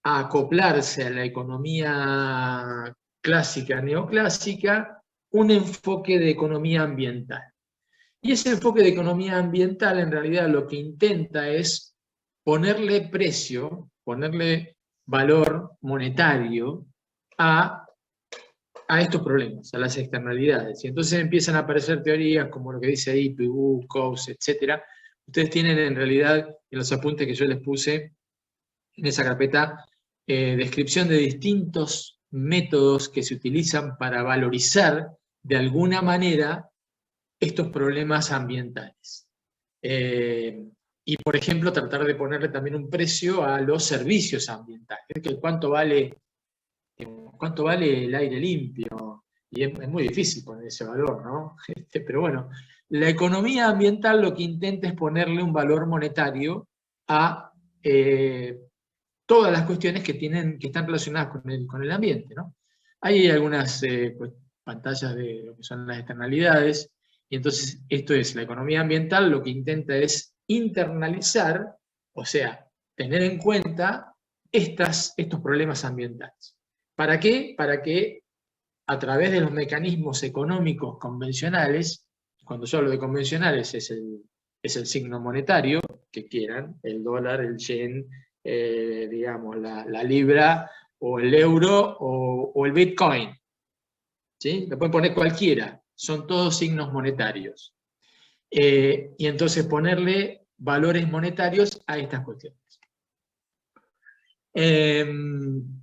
acoplarse a la economía clásica, neoclásica, un enfoque de economía ambiental. Y ese enfoque de economía ambiental en realidad lo que intenta es ponerle precio, ponerle valor monetario a estos problemas, a las externalidades. Y entonces empiezan a aparecer teorías como lo que dice IPU, Coase, etc. Ustedes tienen en realidad en los apuntes que yo les puse en esa carpeta descripción de distintos métodos que se utilizan para valorizar de alguna manera estos problemas ambientales. Y, por ejemplo, tratar de ponerle también un precio a los servicios ambientales, que cuánto vale el aire limpio, y es muy difícil poner ese valor, ¿no? Pero bueno, la economía ambiental lo que intenta es ponerle un valor monetario a todas las cuestiones que están relacionadas con el ambiente, ¿no? Hay algunas pantallas de lo que son las externalidades, y entonces esto es, la economía ambiental lo que intenta es internalizar, o sea, tener en cuenta estos problemas ambientales. ¿Para qué? Para que a través de los mecanismos económicos convencionales, cuando yo hablo de convencionales es el signo monetario, que quieran, el dólar, el yen, digamos, la libra, o el euro, o el bitcoin. ¿Sí? Lo pueden poner cualquiera, son todos signos monetarios. Y entonces ponerle valores monetarios a estas cuestiones.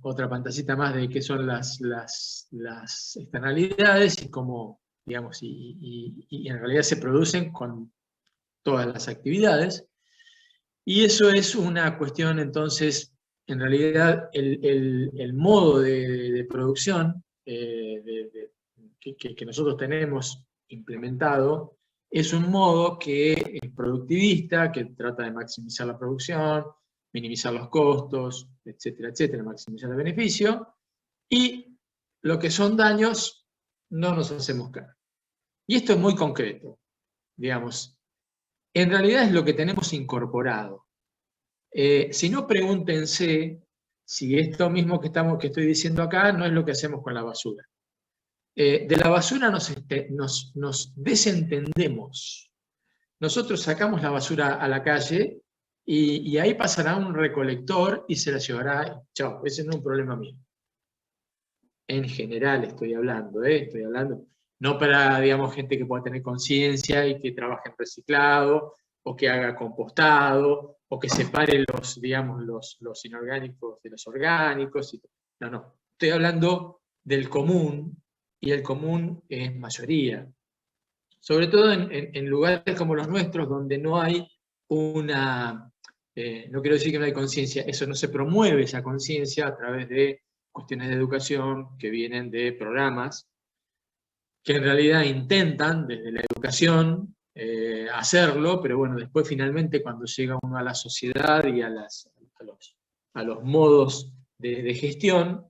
Otra pantallita más de qué son las externalidades y cómo, digamos, y en realidad se producen con todas las actividades. Y eso es una cuestión, entonces, en realidad, el modo de producción que nosotros tenemos implementado es un modo que es productivista, que trata de maximizar la producción, minimizar los costos, etcétera, etcétera, maximizar el beneficio, y lo que son daños no nos hacemos cargo. Y esto es muy concreto, digamos. En realidad es lo que tenemos incorporado. Si no, pregúntense si esto mismo que estoy diciendo acá no es lo que hacemos con la basura. De la basura nos desentendemos. Nosotros sacamos la basura a la calle y ahí pasará un recolector y se la llevará. Chao, ese no es un problema mío. En general estoy hablando, no para, digamos, gente que pueda tener conciencia y que trabaje en reciclado, o que haga compostado, o que separe digamos, los inorgánicos de los orgánicos. No. Estoy hablando del común, y el común es mayoría. Sobre todo en lugares como los nuestros, donde no hay no quiero decir que no hay conciencia, eso no se promueve, esa conciencia, a través de cuestiones de educación que vienen de programas que en realidad intentan desde la educación hacerlo, pero bueno, después finalmente cuando llega uno a la sociedad y a los modos de gestión,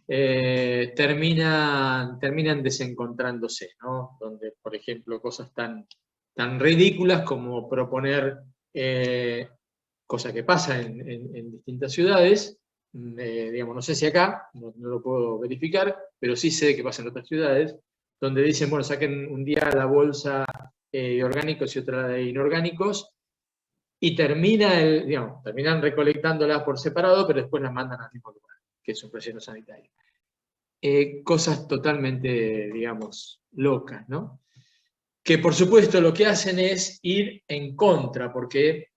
terminan desencontrándose, ¿no? Donde, por ejemplo, cosas tan ridículas como proponer, cosa que pasa en distintas ciudades, digamos, no sé si acá, no lo puedo verificar, pero sí sé que pasa en otras ciudades, donde dicen, bueno, saquen un día la bolsa de orgánicos y otra de inorgánicos, y terminan recolectándolas por separado, pero después las mandan al mismo lugar, que es un relleno sanitario. Cosas totalmente, digamos, locas, ¿no? Que por supuesto lo que hacen es ir en contra, porque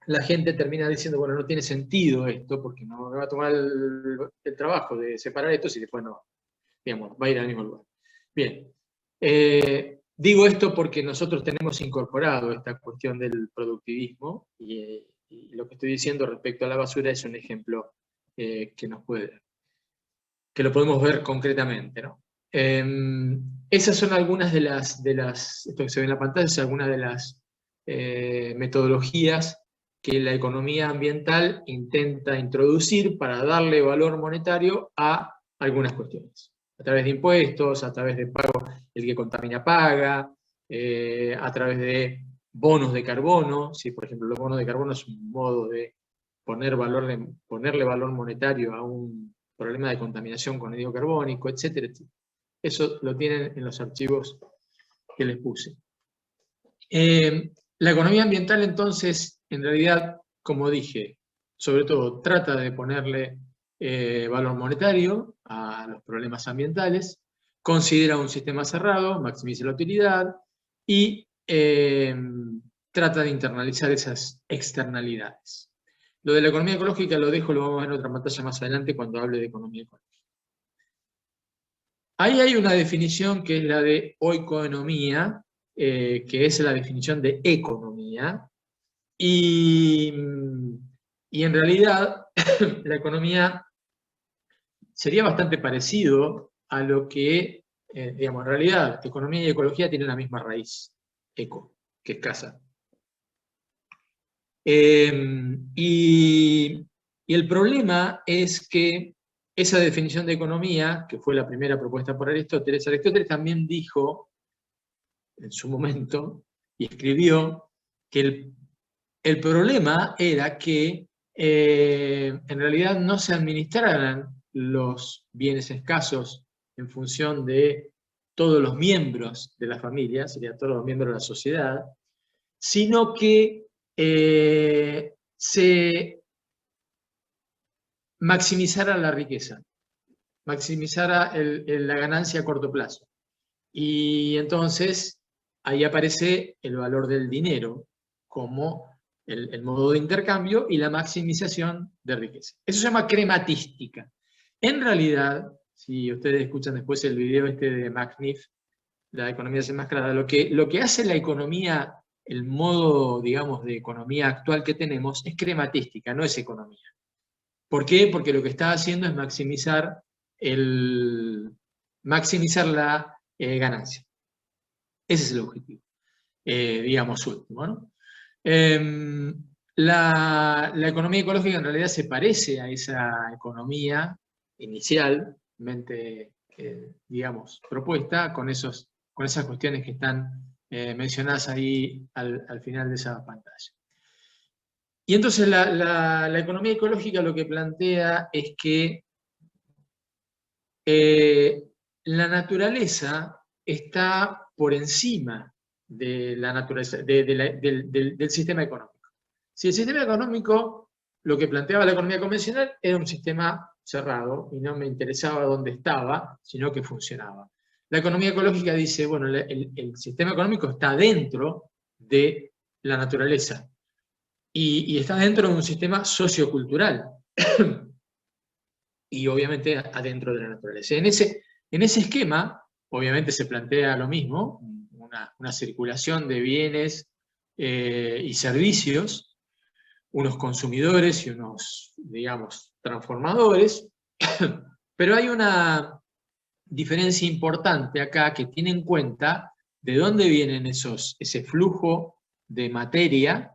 la gente termina diciendo, bueno, no tiene sentido esto, porque no me va a tomar el trabajo de separar esto si después no, digamos, va a ir al mismo lugar. Bien, digo esto porque nosotros tenemos incorporado esta cuestión del productivismo, y lo que estoy diciendo respecto a la basura es un ejemplo que lo podemos ver concretamente, ¿no? Esas son algunas de las, esto que se ve en la pantalla, es algunas de las metodologías que la economía ambiental intenta introducir para darle valor monetario a algunas cuestiones. A través de impuestos, a través de pago, el que contamina paga, a través de bonos de carbono. ¿Sí? Por ejemplo, los bonos de carbono es un modo de ponerle valor monetario a un problema de contaminación con anhídrido carbónico, etcétera, etcétera. Eso lo tienen en los archivos que les puse. La economía ambiental, entonces, en realidad, como dije, sobre todo trata de ponerle valor monetario a los problemas ambientales, considera un sistema cerrado, maximiza la utilidad y trata de internalizar esas externalidades. Lo de la economía ecológica lo dejo, lo vamos a ver en otra pantalla más adelante cuando hable de economía ecológica. Ahí hay una definición que es la de oikonomía, que es la definición de economía, y en realidad la economía sería bastante parecido a lo que, digamos, en realidad economía y ecología tienen la misma raíz, eco, que es casa. Y el problema es que esa definición de economía, que fue la primera propuesta por Aristóteles también dijo en su momento y escribió que el problema era que en realidad no se administraran los bienes escasos en función de todos los miembros de la familia, serían todos los miembros de la sociedad, sino que se maximizara la riqueza, maximizara la ganancia a corto plazo. Y entonces ahí aparece el valor del dinero como el modo de intercambio y la maximización de riqueza. Eso se llama crematística. En realidad, si ustedes escuchan después el video este de McNiff, la economía desenmascarada, lo que hace la economía, el modo, digamos, de economía actual que tenemos, es crematística, no es economía. ¿Por qué? Porque lo que está haciendo es maximizar la ganancia. Ese es el objetivo, digamos, último, ¿no? La economía ecológica en realidad se parece a esa economía inicialmente, digamos, propuesta, con esas cuestiones que están mencionadas ahí al final de esa pantalla. Y entonces la economía ecológica lo que plantea es que la naturaleza está por encima de la naturaleza, del sistema económico. Si el sistema económico, lo que planteaba la economía convencional, era un sistema cerrado y no me interesaba dónde estaba, sino que funcionaba. La economía ecológica dice, bueno, el sistema económico está dentro de la naturaleza y está dentro de un sistema sociocultural y obviamente adentro de la naturaleza. En ese esquema, obviamente se plantea lo mismo, una circulación de bienes y servicios, unos consumidores y unos, digamos, transformadores, pero hay una diferencia importante acá que tiene en cuenta de dónde vienen ese flujo de materia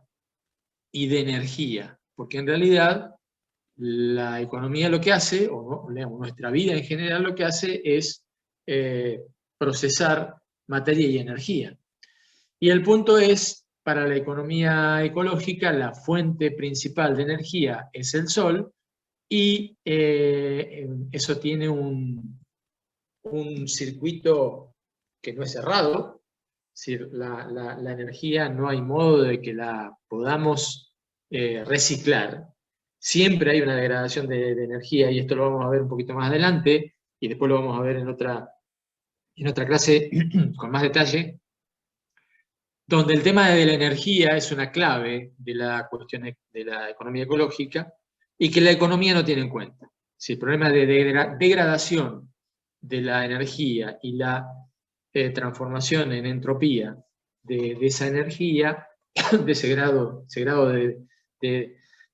y de energía, porque en realidad la economía lo que hace, o digamos, nuestra vida en general lo que hace es procesar materia y energía. Y el punto es, para la economía ecológica, la fuente principal de energía es el sol, y eso tiene un circuito que no es cerrado, es decir, la energía no hay modo de que la podamos reciclar. Siempre hay una degradación de energía, y esto lo vamos a ver un poquito más adelante, y después lo vamos a ver en otra clase con más detalle, donde el tema de la energía es una clave de la cuestión de la economía ecológica, y que la economía no tiene en cuenta. Si el problema de degradación de la energía y la transformación en entropía de esa energía, de ese grado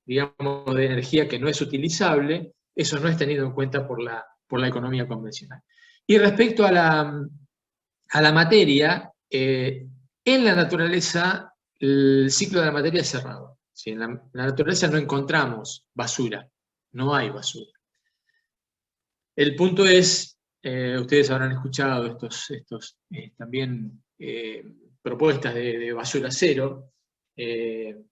digamos, de energía que no es utilizable, eso no es tenido en cuenta por la economía convencional. Y respecto a la materia, en la naturaleza el ciclo de la materia es cerrado. ¿Sí? En la naturaleza no encontramos basura, no hay basura. El punto es, ustedes habrán escuchado estos también propuestas de basura cero, que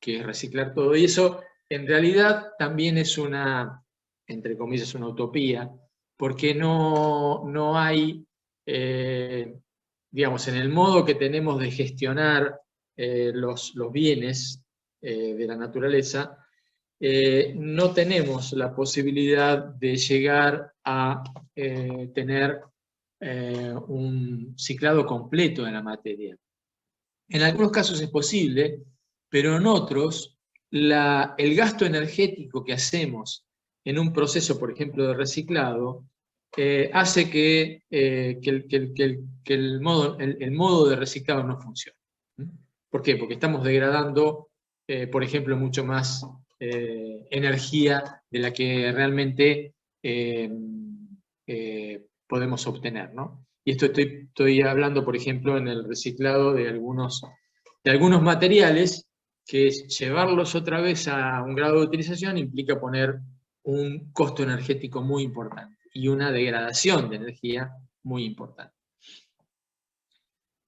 es reciclar todo, y eso en realidad también es una, entre comillas, una utopía, porque no hay, digamos, en el modo que tenemos de gestionar los bienes de la naturaleza, no tenemos la posibilidad de llegar a tener un ciclado completo de la materia. En algunos casos es posible, pero en otros el gasto energético que hacemos en un proceso, por ejemplo, de reciclado, hace que el modo de reciclado no funcione. ¿Por qué? Porque estamos degradando, por ejemplo, mucho más energía de la que realmente podemos obtener, ¿no? Y esto estoy hablando, por ejemplo, en el reciclado de algunos materiales, que llevarlos otra vez a un grado de utilización implica poner un costo energético muy importante y una degradación de energía muy importante.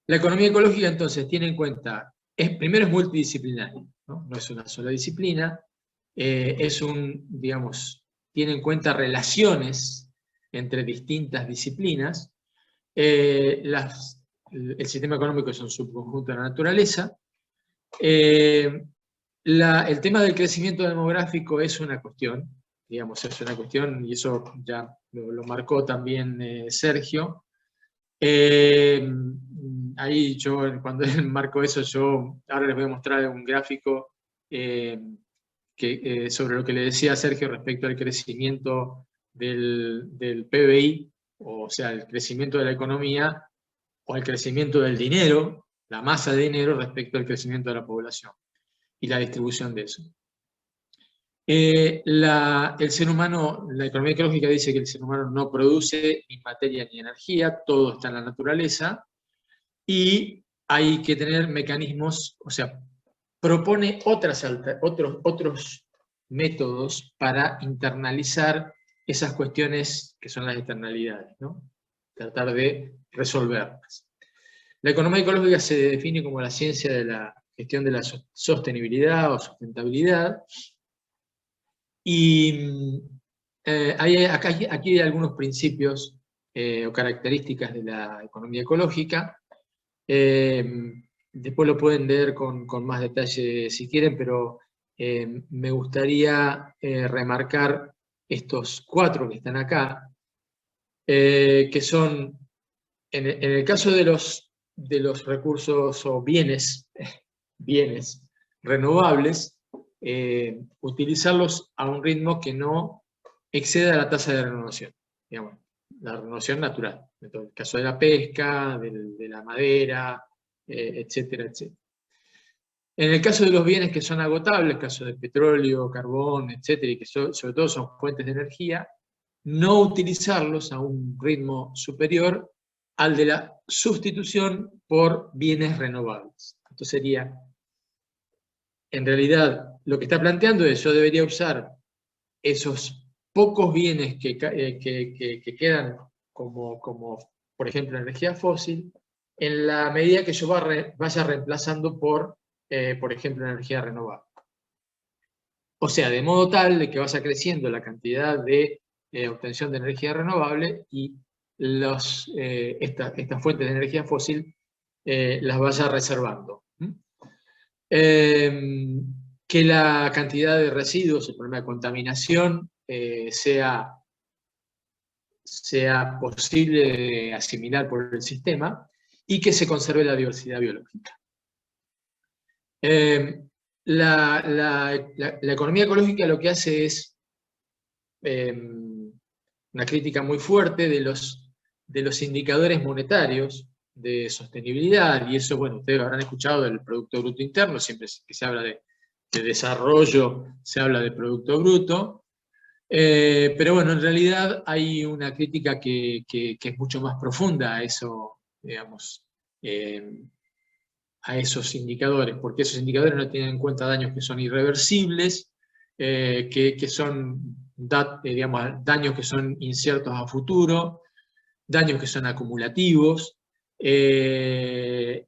La economía ecológica, entonces, tiene en cuenta, primero es multidisciplinaria, no es una sola disciplina, digamos, tiene en cuenta relaciones entre distintas disciplinas. El sistema económico es un subconjunto de la naturaleza. El tema del crecimiento demográfico es una cuestión, digamos, es una cuestión, y eso ya lo marcó también Sergio. Ahí yo, cuando él marcó eso, ahora les voy a mostrar un gráfico sobre lo que le decía Sergio respecto al crecimiento del PBI, o sea, el crecimiento de la economía, o el crecimiento del dinero, la masa de dinero respecto al crecimiento de la población y la distribución de eso. El ser humano, la economía ecológica dice que el ser humano no produce ni materia ni energía, todo está en la naturaleza, y hay que tener mecanismos, o sea, propone otros métodos para internalizar esas cuestiones que son las externalidades, ¿no? Tratar de resolverlas. La economía ecológica se define como la ciencia de la gestión de la sostenibilidad o sustentabilidad, y aquí hay algunos principios o características de la economía ecológica. Después lo pueden leer con más detalle si quieren, pero me gustaría remarcar estos 4 que están acá, que son, en el caso de los recursos o bienes renovables, utilizarlos a un ritmo que no exceda la tasa de renovación, digamos, la renovación natural. En el caso de la pesca, de la madera, etcétera, etcétera. En el caso de los bienes que son agotables, caso de petróleo, carbón, etcétera, y que sobre todo son fuentes de energía, no utilizarlos a un ritmo superior al de la sustitución por bienes renovables. Esto sería, en realidad, lo que está planteando es: yo debería usar esos pocos bienes que quedan como, por ejemplo, energía fósil, en la medida que yo vaya reemplazando por ejemplo, energía renovable. O sea, de modo tal de que vaya creciendo la cantidad de obtención de energía renovable y estas fuentes de energía fósil las vaya reservando. Que la cantidad de residuos, el problema de contaminación, sea posible de asimilar por el sistema, y que se conserve la diversidad biológica. La economía ecológica lo que hace es una crítica muy fuerte de los indicadores monetarios de sostenibilidad, y eso, bueno, ustedes lo habrán escuchado del Producto Bruto Interno, siempre que se habla de desarrollo, se habla de Producto Bruto. Pero bueno, en realidad hay una crítica que es mucho más profunda a eso, digamos, a esos indicadores, porque esos indicadores no tienen en cuenta daños que son irreversibles, que son digamos, daños que son inciertos a futuro, daños que son acumulativos. El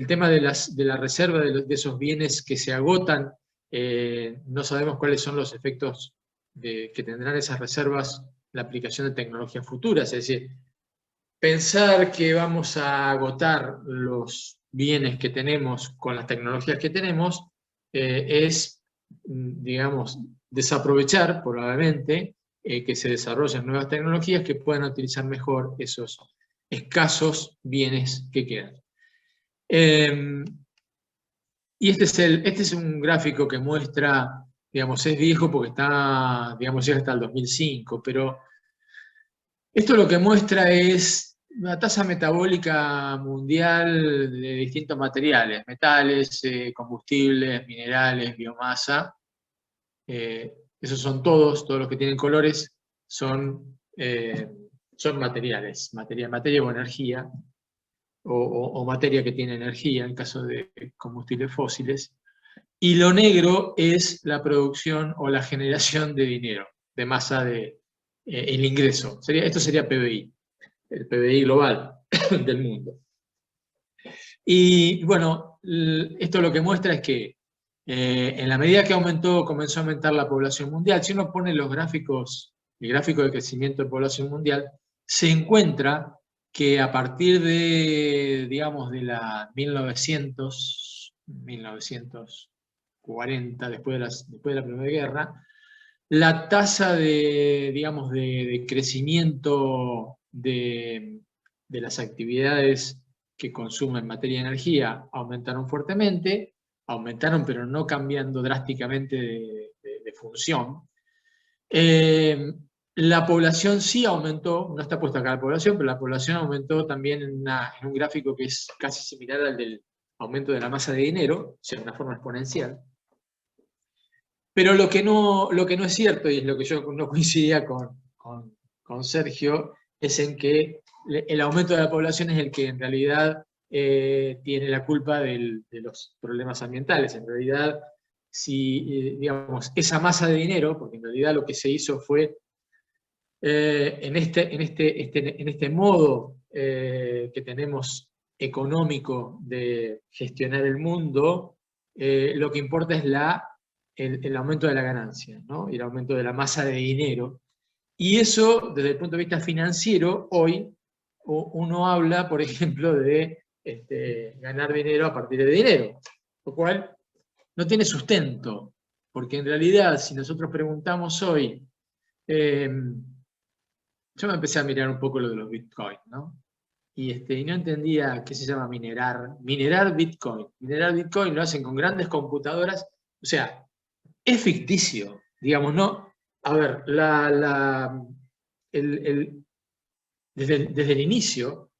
tema de la reserva de esos bienes que se agotan, no sabemos cuáles son los efectos que tendrán esas reservas la aplicación de tecnologías futuras, es decir, pensar que vamos a agotar los bienes que tenemos con las tecnologías que tenemos es, digamos, desaprovechar probablemente que se desarrollen nuevas tecnologías que puedan utilizar mejor esos escasos bienes que quedan. Y este es un gráfico que muestra, digamos, es viejo porque está, digamos, llega hasta el 2005, pero esto lo que muestra es una tasa metabólica mundial de distintos materiales, metales, combustibles, minerales, biomasa. Esos son todos los que tienen colores son materiales, materia o energía, o materia que tiene energía en caso de combustibles fósiles. Y lo negro es la producción o la generación de dinero, de masa el ingreso. Esto sería PBI, el PBI global del mundo. Y bueno, esto lo que muestra es que en la medida que comenzó a aumentar la población mundial, si uno pone los gráficos, el gráfico de crecimiento de población mundial, se encuentra que a partir de, digamos, de la 1940, después de la Primera Guerra, la tasa digamos, de crecimiento de las actividades que consumen materia y energía aumentaron fuertemente, pero no cambiando drásticamente de función. La población sí aumentó, no está puesta acá la población, pero la población aumentó también en un gráfico que es casi similar al del aumento de la masa de dinero, o sea, de una forma exponencial. Pero lo que no es cierto, y es lo que yo no coincidía con Sergio, es en que el aumento de la población es el que en realidad tiene la culpa de los problemas ambientales. En realidad, si digamos, esa masa de dinero, porque en realidad lo que se hizo fue, en este modo que tenemos económico de gestionar el mundo, lo que importa es el aumento de la ganancia, ¿no? Y el aumento de la masa de dinero. Y eso, desde el punto de vista financiero, hoy uno habla, por ejemplo, de ganar dinero a partir de dinero, lo cual no tiene sustento, porque en realidad, si nosotros preguntamos hoy, yo me empecé a mirar un poco lo de los bitcoins, ¿no? Y no entendía qué se llama minerar bitcoin. Minerar bitcoin lo hacen con grandes computadoras, o sea, es ficticio, digamos, ¿no? A ver, desde el inicio,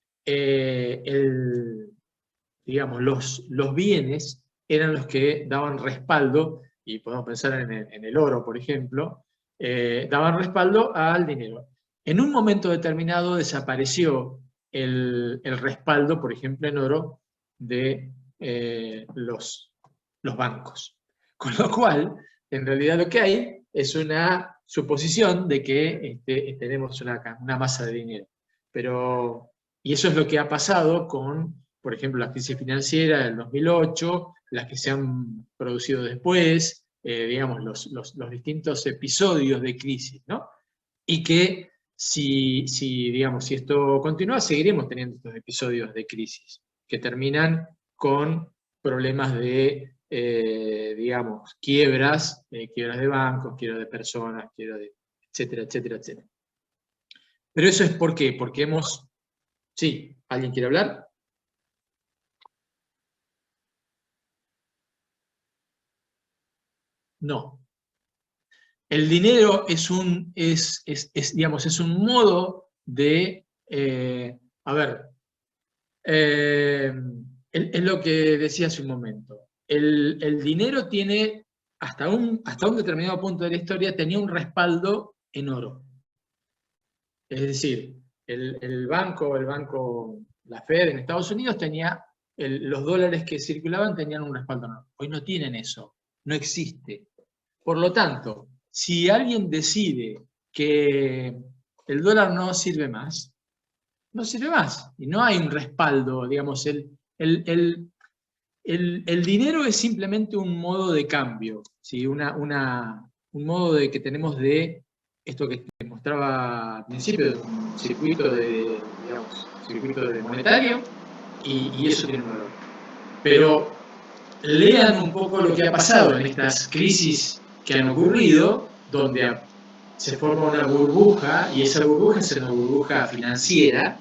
digamos, los bienes eran los que daban respaldo, y podemos pensar en el oro, por ejemplo, daban respaldo al dinero. En un momento determinado desapareció el respaldo, por ejemplo, en oro, de los bancos. Con lo cual, en realidad lo que hay es una suposición de que tenemos una masa de dinero. Y eso es lo que ha pasado con, por ejemplo, la crisis financiera del 2008, las que se han producido después, digamos, los distintos episodios de crisis, ¿no? Y que digamos, si esto continúa, seguiremos teniendo estos episodios de crisis, que terminan con problemas de, digamos, quiebras de bancos, quiebras de personas, etcétera, etcétera, etcétera. Pero eso es ¿por qué? Porque Sí, ¿alguien quiere hablar? No. El dinero digamos, es un modo de, a ver, es lo que decía hace un momento. El dinero tiene hasta un determinado punto de la historia tenía un respaldo en oro. Es decir, el banco, la Fed en Estados Unidos tenía, los dólares que circulaban tenían un respaldo en oro. Hoy no tienen eso, no existe. Por lo tanto, si alguien decide que el dólar no sirve más, no sirve más. Y no hay un respaldo, digamos, el dinero es simplemente un modo de cambio, ¿sí? Un modo que tenemos de esto que te mostraba al principio, un circuito de monetario, y eso tiene un valor. Pero lean un poco lo que ha pasado en estas crisis que han ocurrido, donde se forma una burbuja, y esa burbuja es una burbuja financiera,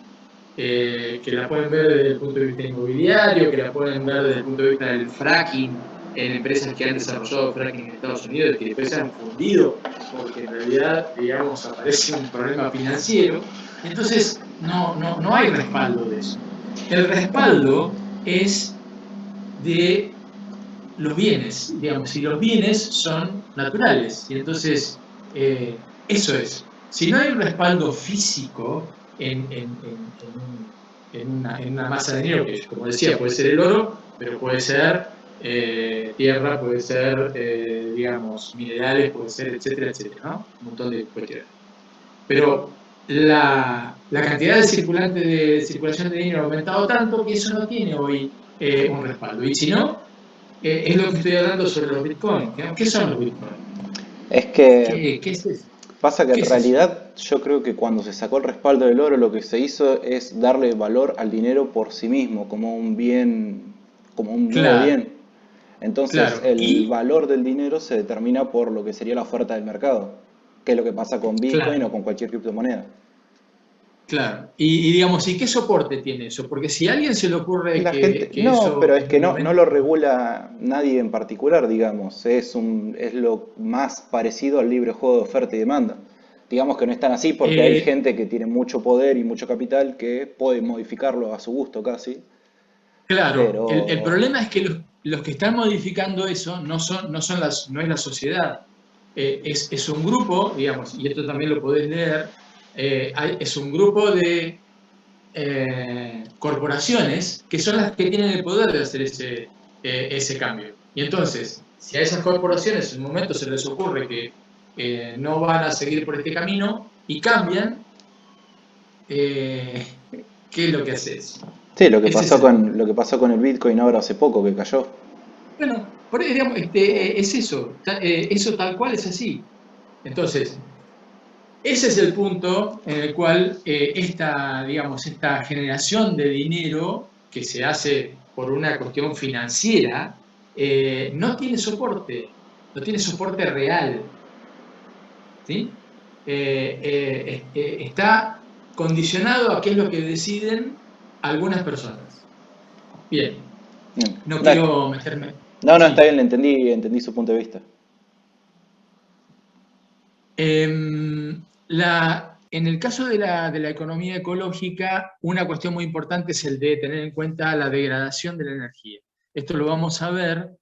que la pueden ver desde el punto de vista inmobiliario, que la pueden ver desde el punto de vista del fracking, en empresas que han desarrollado fracking en Estados Unidos, que después se han fundido, porque en realidad, digamos, aparece un problema financiero. Entonces, no hay respaldo de eso. El respaldo es de los bienes, digamos, y los bienes son naturales, y entonces eso es. Si no hay un respaldo físico en una masa de dinero, que como decía, puede ser el oro, pero puede ser tierra, puede ser, digamos, minerales, puede ser, etcétera, etcétera, ¿no? Un montón de cuestiones. Pero la cantidad de circulación de dinero ha aumentado tanto que eso no tiene hoy un respaldo. Y si no, es lo que estoy hablando sobre los bitcoins. ¿Qué son los bitcoins? Es que ¿Qué es eso? pasa que ¿Qué en es eso? realidad yo creo que cuando se sacó el respaldo del oro lo que se hizo es darle valor al dinero por sí mismo, como un bien, como un nuevo Claro, bien. Entonces claro. el valor del dinero se determina por lo que sería la oferta del mercado, que es lo que pasa con Bitcoin o Claro, con cualquier criptomoneda. claro. Digamos, ¿y qué soporte tiene eso? Porque si a alguien se le ocurre La gente, que no, eso pero es en que un no lo momento... regula nadie en particular, digamos. Es lo más parecido al libre juego de oferta y demanda. Digamos que no es tan así porque hay eh, gente que tiene mucho poder y mucho capital que puede modificarlo a su gusto casi. claro, el Pero problema es que los que están modificando eso no es la sociedad. Es un grupo, digamos, y esto también lo podés leer, es un grupo de corporaciones que son las que tienen el poder de hacer ese cambio. Y entonces, si a esas corporaciones en un momento se les ocurre que no van a seguir por este camino y cambian, eh, ¿qué es lo que haces? sí, Ese es el punto. lo que pasó con el Bitcoin ahora hace poco que cayó. Bueno, por ahí, digamos, es eso, eso tal cual es así. Entonces, ese es el punto en el cual digamos, esta generación de dinero que se hace por una cuestión financiera no tiene soporte, no tiene soporte real, ¿sí? Está condicionado a qué es lo que deciden algunas personas. Bien, no No, quiero meterme. no, está Sí. bien, entendí su punto de vista. En el caso de la economía ecológica, una cuestión muy importante es el de tener en cuenta la degradación de la energía. Esto lo vamos a ver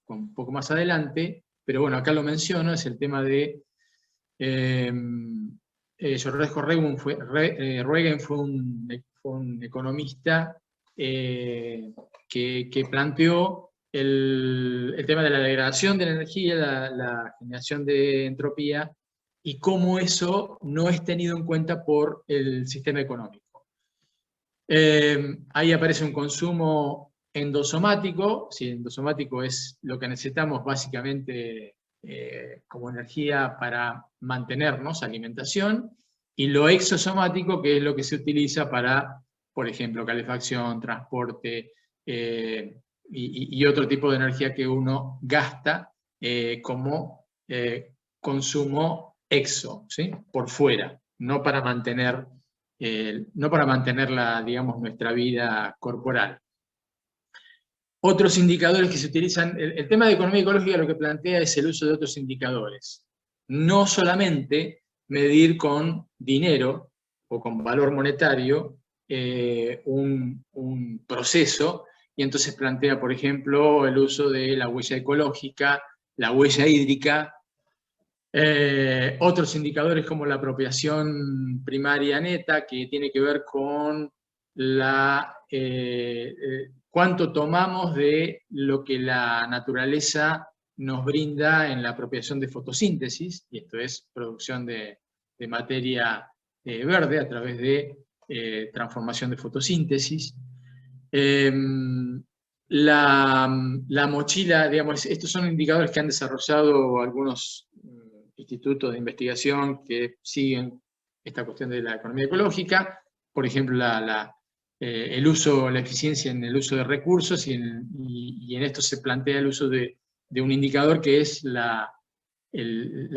un poco más adelante, pero bueno, acá lo menciono, es el tema de George Reagan fue un economista que planteó el tema de la degradación de la energía, la generación de entropía, y cómo eso no es tenido en cuenta por el sistema económico. Ahí aparece un consumo endosomático. Si endosomático es lo que necesitamos básicamente como energía para mantenernos, alimentación, y lo exosomático, que es lo que se utiliza para, por ejemplo, calefacción, transporte y otro tipo de energía que uno gasta como consumo exo, ¿sí? Por fuera, no para mantener digamos, nuestra vida corporal. Otros indicadores que se utilizan, el tema de economía ecológica lo que plantea es el uso de otros indicadores. No solamente medir con dinero o con valor monetario un proceso, y entonces plantea, por ejemplo, el uso de la huella ecológica, la huella hídrica. Otros indicadores como la apropiación primaria neta, que tiene que ver con cuánto tomamos de lo que la naturaleza nos brinda en la apropiación de fotosíntesis, y esto es producción de materia verde a través de transformación de fotosíntesis. La mochila, digamos, estos son indicadores que han desarrollado algunos institutos de investigación que siguen esta cuestión de la economía ecológica, por ejemplo, la eficiencia en el uso de recursos, y en esto se plantea el uso de un indicador que es la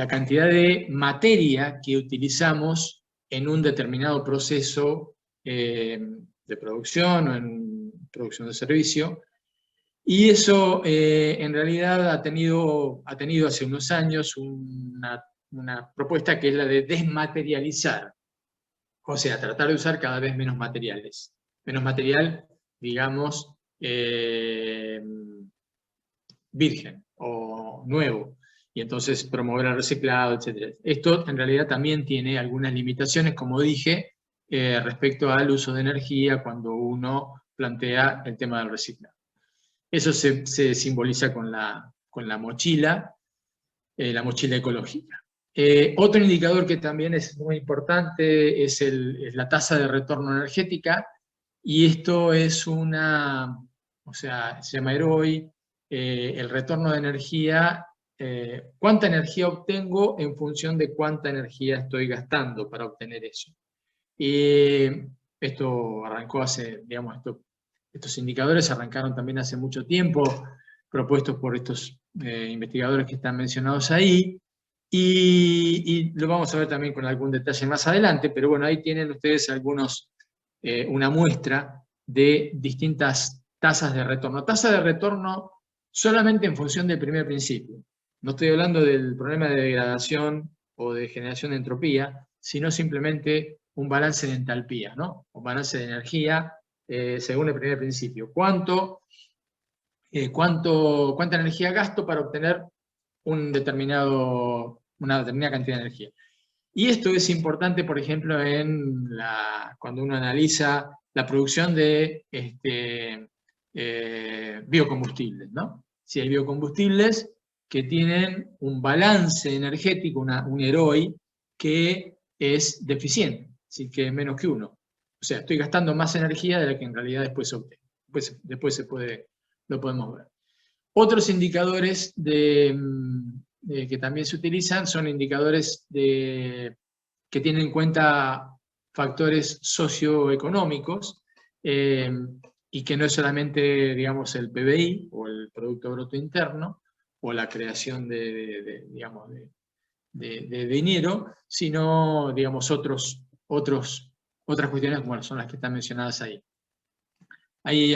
cantidad de materia que utilizamos en un determinado proceso de producción o en producción de servicio. Y eso en realidad ha tenido hace unos años una propuesta que es la de desmaterializar, o sea, tratar de usar cada vez menos materiales. Menos material, digamos, virgen o nuevo, y entonces promover el reciclado, etc. Esto en realidad también tiene algunas limitaciones, como dije, respecto al uso de energía cuando uno plantea el tema del reciclado. Eso se simboliza con la mochila ecológica. Otro indicador que también es muy importante es la tasa de retorno energética, y esto es se llama ROI, el retorno de energía, cuánta energía obtengo en función de cuánta energía estoy gastando para obtener eso. Y esto arrancó digamos, estos indicadores arrancaron también hace mucho tiempo, propuestos por estos investigadores que están mencionados ahí, y lo vamos a ver también con algún detalle más adelante, pero bueno, ahí tienen ustedes una muestra de distintas tasas de retorno. Tasa de retorno solamente en función del primer principio. No estoy hablando del problema de degradación o de generación de entropía, sino simplemente un balance de entalpía, ¿no? Un balance de energía según el primer principio. ¿Cuánta energía gasto para obtener una determinada cantidad de energía? Y esto es importante, por ejemplo, cuando uno analiza la producción de biocombustibles, ¿no? Si hay biocombustibles que tienen un balance energético, un ROI, que es deficiente, así que es menos que 1. O sea, estoy gastando más energía de la que en realidad después obtengo. Después lo podemos ver. Otros indicadores que también se utilizan son indicadores que tienen en cuenta factores socioeconómicos, y que no es solamente, digamos, el PBI o el Producto Bruto Interno o la creación de dinero, sino, digamos, otras cuestiones como son las que están mencionadas ahí. Hay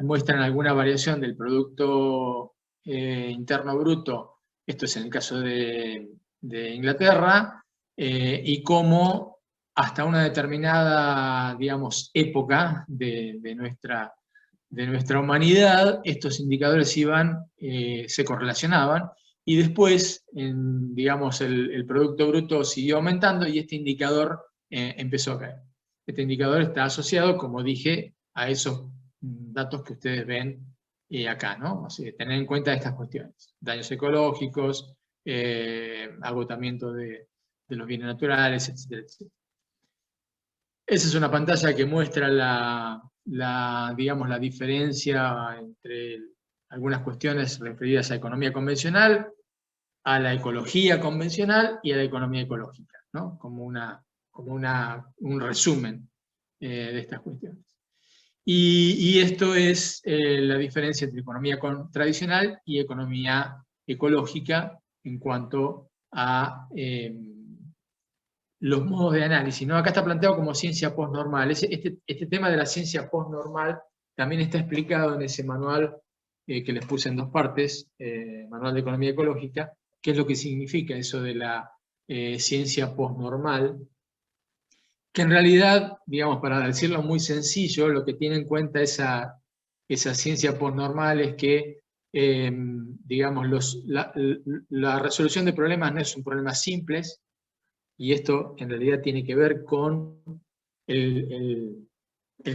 muestran alguna variación del Producto Interno Bruto, esto es en el caso de Inglaterra, y cómo hasta una determinada, digamos, época de nuestra humanidad, estos indicadores se correlacionaban, y después, digamos, el Producto Bruto siguió aumentando y este indicador empezó a caer. Este indicador está asociado, como dije, a esos datos que ustedes ven acá, ¿no? Así que tener en cuenta estas cuestiones: daños ecológicos, agotamiento de los bienes naturales, etcétera, etcétera. Esa es una pantalla que muestra digamos, la diferencia entre algunas cuestiones referidas a economía convencional, a la ecología convencional y a la economía ecológica, ¿no? Como un resumen de estas cuestiones. Y esto es la diferencia entre economía tradicional y economía ecológica en cuanto a los modos de análisis, ¿no? Acá está planteado como ciencia postnormal. Este tema de la ciencia postnormal también está explicado en ese manual que les puse en 2 partes, Manual de Economía Ecológica, qué es lo que significa eso de la ciencia postnormal, que en realidad, digamos, para decirlo muy sencillo, lo que tiene en cuenta esa ciencia postnormal es que digamos, la resolución de problemas no es un problema simple, y esto en realidad tiene que ver con el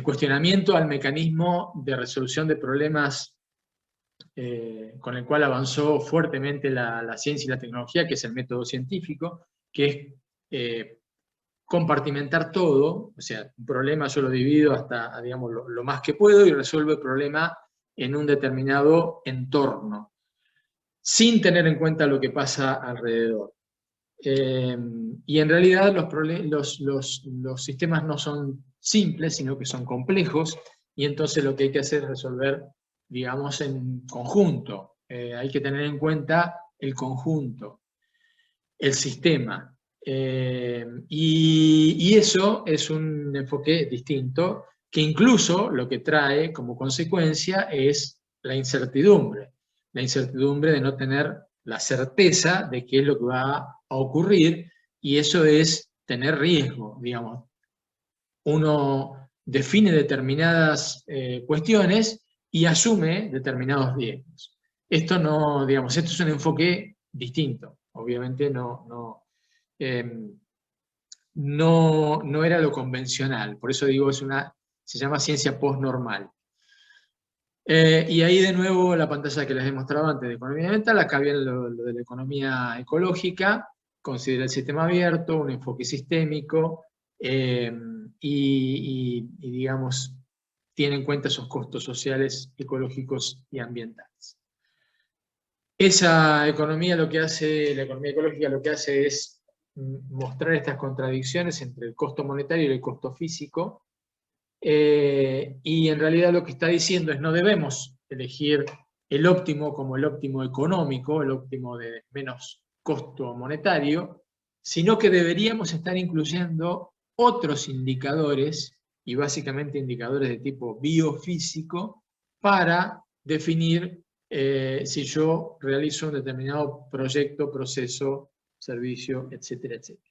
cuestionamiento al mecanismo de resolución de problemas con el cual avanzó fuertemente la ciencia y la tecnología, que es el método científico, que es compartimentar todo, o sea, un problema yo lo divido hasta, digamos, lo más que puedo y resuelvo el problema en un determinado entorno, sin tener en cuenta lo que pasa alrededor. Y en realidad los sistemas no son simples, sino que son complejos, y entonces lo que hay que hacer es resolver, digamos, en conjunto. Hay que tener en cuenta el conjunto, el sistema. Y eso es un enfoque distinto, que incluso lo que trae como consecuencia es la incertidumbre de no tener la certeza de qué es lo que va a ocurrir, y eso es tener riesgo, digamos. Uno define determinadas cuestiones y asume determinados riesgos. Esto no, digamos, esto es un enfoque distinto. Obviamente no era lo convencional, por eso digo, se llama ciencia postnormal. Y ahí de nuevo la pantalla que les he mostrado antes de economía ambiental, acá viene lo de la economía ecológica, considera el sistema abierto, un enfoque sistémico, y digamos, tiene en cuenta esos costos sociales, ecológicos y ambientales. Esa economía, la economía ecológica lo que hace es mostrar estas contradicciones entre el costo monetario y el costo físico, y en realidad lo que está diciendo es no debemos elegir el óptimo como el óptimo económico, el óptimo de menos costo monetario, sino que deberíamos estar incluyendo otros indicadores, y básicamente indicadores de tipo biofísico, para definir si yo realizo un determinado proyecto, proceso, servicio, etcétera, etcétera.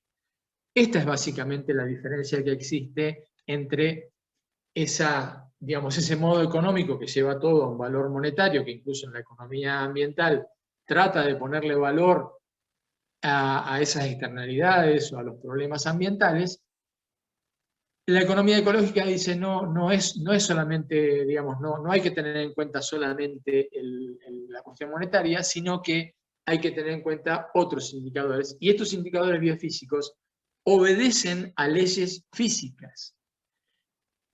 Esta es básicamente la diferencia que existe entre ese modo económico que lleva todo a un valor monetario, que incluso en la economía ambiental trata de ponerle valor a esas externalidades o a los problemas ambientales. La economía ecológica dice no es solamente, digamos, no hay que tener en cuenta solamente la cuestión monetaria, sino que hay que tener en cuenta otros indicadores, y estos indicadores biofísicos obedecen a leyes físicas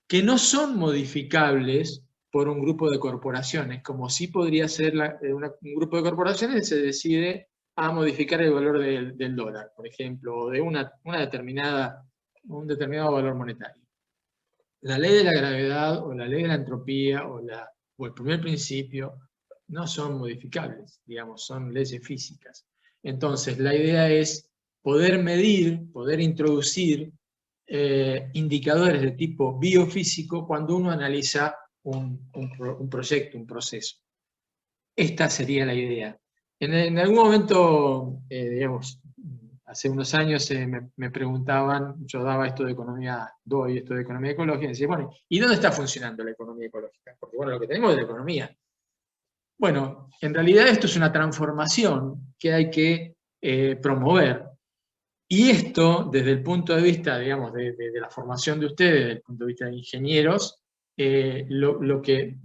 que no son modificables por un grupo de corporaciones, como sí podría ser un grupo de corporaciones que se decide a modificar el valor del dólar, por ejemplo, o de un determinado valor monetario. La ley de la gravedad, o la ley de la entropía, o el primer principio, no son modificables, digamos, son leyes físicas. Entonces, la idea es poder medir, poder introducir indicadores de tipo biofísico cuando uno analiza un proyecto, un proceso. Esta sería la idea. En algún momento, digamos, hace unos años me preguntaban, yo doy esto de economía ecológica, y decía, bueno, ¿y dónde está funcionando la economía ecológica? Porque bueno, lo que tenemos es la economía. Bueno, en realidad esto es una transformación que hay que promover. Y esto, desde el punto de vista, digamos, de la formación de ustedes, desde el punto de vista de ingenieros, lo que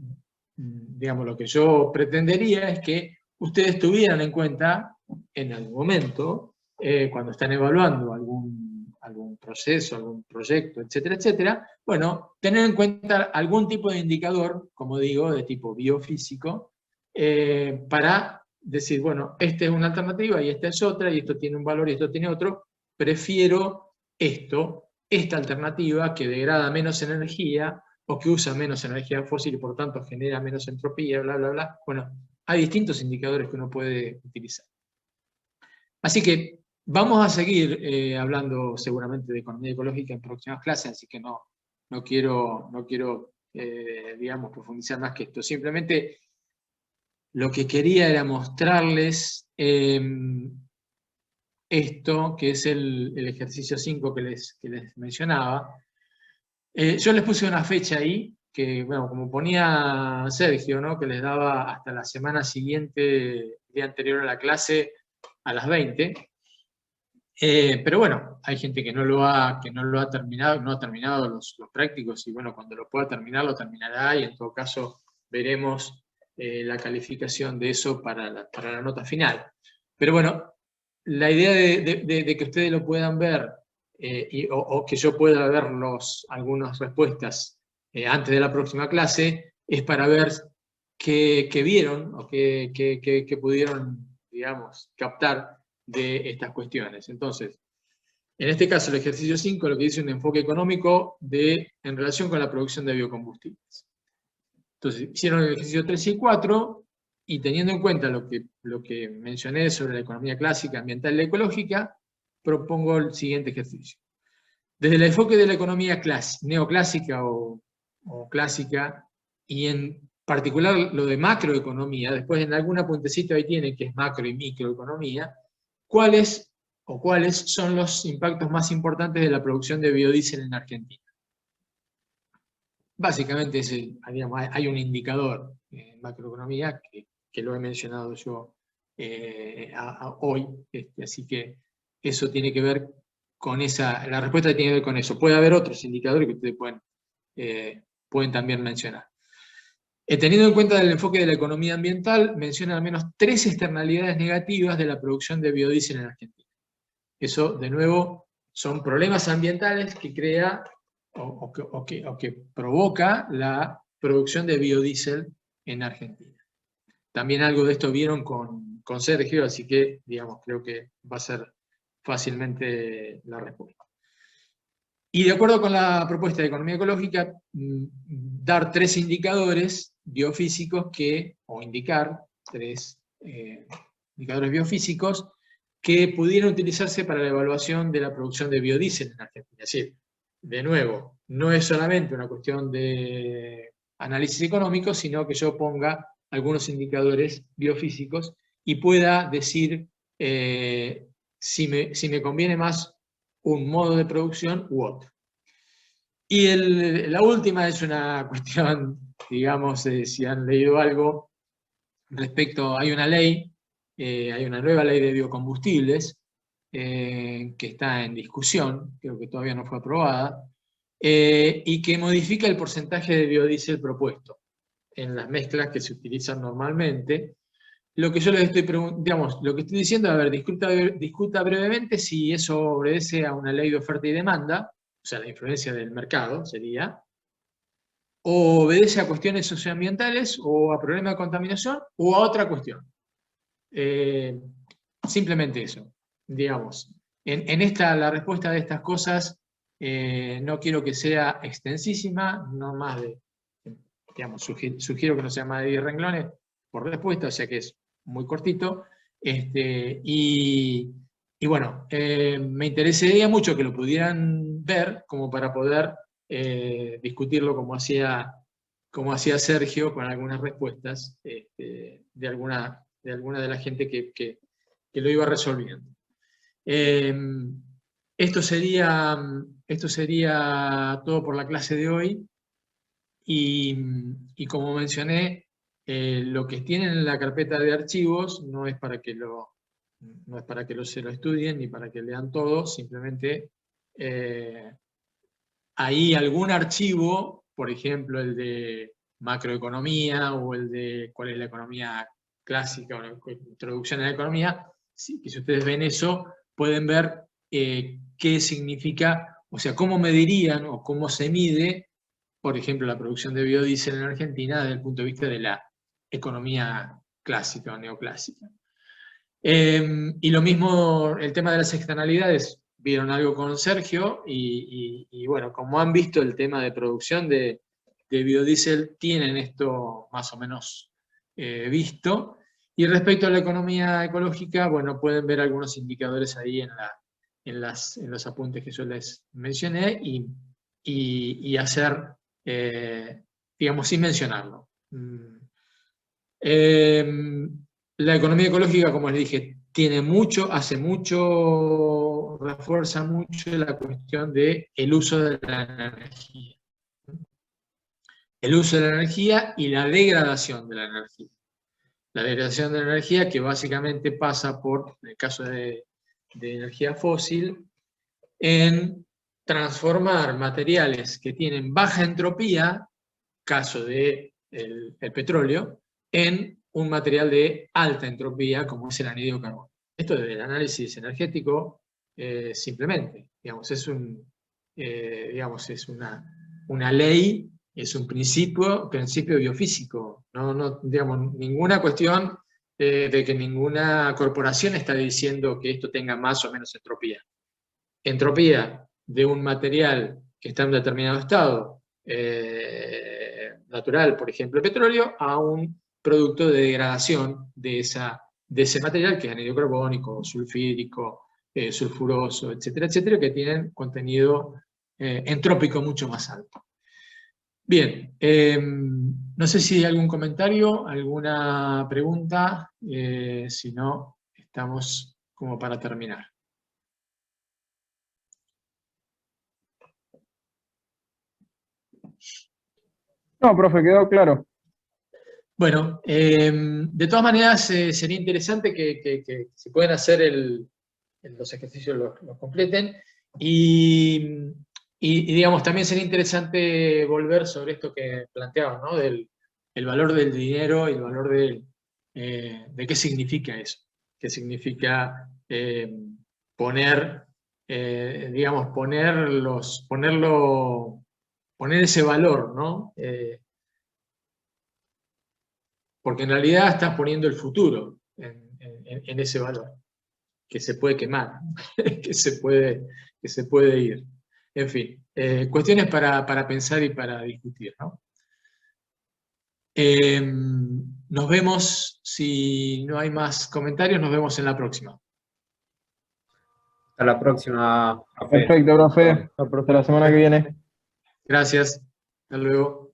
yo pretendería es que ustedes tuvieran en cuenta, en algún momento, cuando están evaluando algún proceso, algún proyecto, etcétera, etcétera, bueno, tener en cuenta algún tipo de indicador, como digo, de tipo biofísico, para decir, bueno, esta es una alternativa y esta es otra, y esto tiene un valor y esto tiene otro, prefiero esta alternativa que degrada menos energía o que usa menos energía fósil y por tanto genera menos entropía, bla, bla, bla. Bueno, hay distintos indicadores que uno puede utilizar. Así que vamos a seguir hablando seguramente de economía ecológica en próximas clases, así que no quiero digamos, profundizar más que esto. Simplemente lo que quería era mostrarles esto, que es el ejercicio 5 que les mencionaba. Yo les puse una fecha ahí, bueno, como ponía Sergio, ¿no? Que les daba hasta la semana siguiente, el día anterior a la clase, a las 20. Pero bueno, hay gente que no lo ha terminado, no ha terminado los prácticos, y bueno, cuando lo pueda terminar, lo terminará, y en todo caso veremos la calificación de eso para la nota final. Pero bueno, la idea de que ustedes lo puedan ver, o que yo pueda ver algunas respuestas antes de la próxima clase, es para ver qué vieron, o qué pudieron, digamos, captar de estas cuestiones. Entonces, en este caso el ejercicio 5 lo que dice un enfoque económico en relación con la producción de biocombustibles. Entonces, hicieron el ejercicio 3 y 4, y teniendo en cuenta lo que mencioné sobre la economía clásica, ambiental y ecológica, propongo el siguiente ejercicio. Desde el enfoque de la economía neoclásica o clásica, y en particular lo de macroeconomía, después en alguna puentecita ahí tiene que es macro y microeconomía, ¿cuáles son los impactos más importantes de la producción de biodiesel en Argentina? Básicamente hay un indicador en macroeconomía que lo he mencionado yo hoy, así que eso tiene que ver con la respuesta tiene que ver con eso. Puede haber otros indicadores que ustedes pueden también mencionar. Teniendo en cuenta el enfoque de la economía ambiental, menciona al menos 3 externalidades negativas de la producción de biodiesel en Argentina. Eso, de nuevo, son problemas ambientales que crea o que provoca la producción de biodiesel en Argentina. También algo de esto vieron con Sergio, así que, digamos, creo que va a ser fácilmente la respuesta. Y de acuerdo con la propuesta de economía ecológica, dar 3 indicadores biofísicos o indicar 3 indicadores biofísicos que pudieran utilizarse para la evaluación de la producción de biodiesel en Argentina. Es decir, de nuevo, no es solamente una cuestión de análisis económico, sino que yo ponga algunos indicadores biofísicos y pueda decir si me conviene más un modo de producción u otro. Y la última es una cuestión, digamos, si han leído algo respecto, hay una nueva ley de biocombustibles que está en discusión, creo que todavía no fue aprobada, y que modifica el porcentaje de biodiesel propuesto en las mezclas que se utilizan normalmente. Lo que yo les estoy preguntando, lo que estoy diciendo, a ver, discuta brevemente si eso obedece a una ley de oferta y demanda, o sea, la influencia del mercado sería, o obedece a cuestiones socioambientales, o a problemas de contaminación, o a otra cuestión. Simplemente eso, digamos. La respuesta de estas cosas no quiero que sea extensísima, no más de, digamos, sugiero que no sea más de 10 renglones por respuesta, o sea que es muy cortito. Y bueno, me interesaría mucho que lo pudieran ver como para poder discutirlo como hacía Sergio con algunas respuestas de alguna de la gente que lo iba resolviendo. Esto sería todo por la clase de hoy, y como mencioné, lo que tienen en la carpeta de archivos no es para que se lo estudien ni para que lean todo, simplemente hay algún archivo, por ejemplo el de macroeconomía o el de cuál es la economía clásica o la introducción a la economía, que si ustedes ven eso, pueden ver qué significa, o sea, cómo medirían o cómo se mide, por ejemplo, la producción de biodiesel en Argentina desde el punto de vista de la economía clásica o neoclásica. Y lo mismo el tema de las externalidades, vieron algo con Sergio, y bueno, como han visto el tema de producción de biodiesel, tienen esto más o menos visto. Y respecto a la economía ecológica, bueno, pueden ver algunos indicadores ahí en los apuntes que yo les mencioné, y hacer, digamos, sin mencionarlo. La economía ecológica, como les dije, refuerza mucho la cuestión del uso de la energía. el uso de la energía y la degradación de la energía. La degradación de la energía que básicamente pasa por, en el caso de energía fósil, en transformar materiales que tienen baja entropía, caso de el petróleo, en un material de alta entropía como es el anhídrido de carbono. Esto desde el análisis energético simplemente, digamos, es una ley, es un principio biofísico, no, digamos, ninguna cuestión de que ninguna corporación está diciendo que esto tenga más o menos entropía. Entropía de un material que está en un determinado estado natural, por ejemplo el petróleo, a un producto de degradación de ese material, que es anhídrido carbónico, sulfídico, sulfuroso, etcétera, etcétera, que tienen contenido entrópico mucho más alto. Bien, no sé si hay algún comentario, alguna pregunta, si no, estamos como para terminar. No, profe, quedó claro. Bueno, de todas maneras sería interesante que si pueden hacer los ejercicios los completen y digamos, también sería interesante volver sobre esto que planteaban, ¿no? El valor del dinero y el valor de qué significa eso, qué significa digamos, poner ese valor, ¿no? Porque en realidad estás poniendo el futuro en ese valor, que se puede quemar, que se puede ir. En fin, cuestiones para pensar y para discutir, ¿no? Nos vemos, si no hay más comentarios, nos vemos en la próxima. Hasta la próxima, profe. Perfecto, profe. Hasta la semana que viene. Gracias, hasta luego.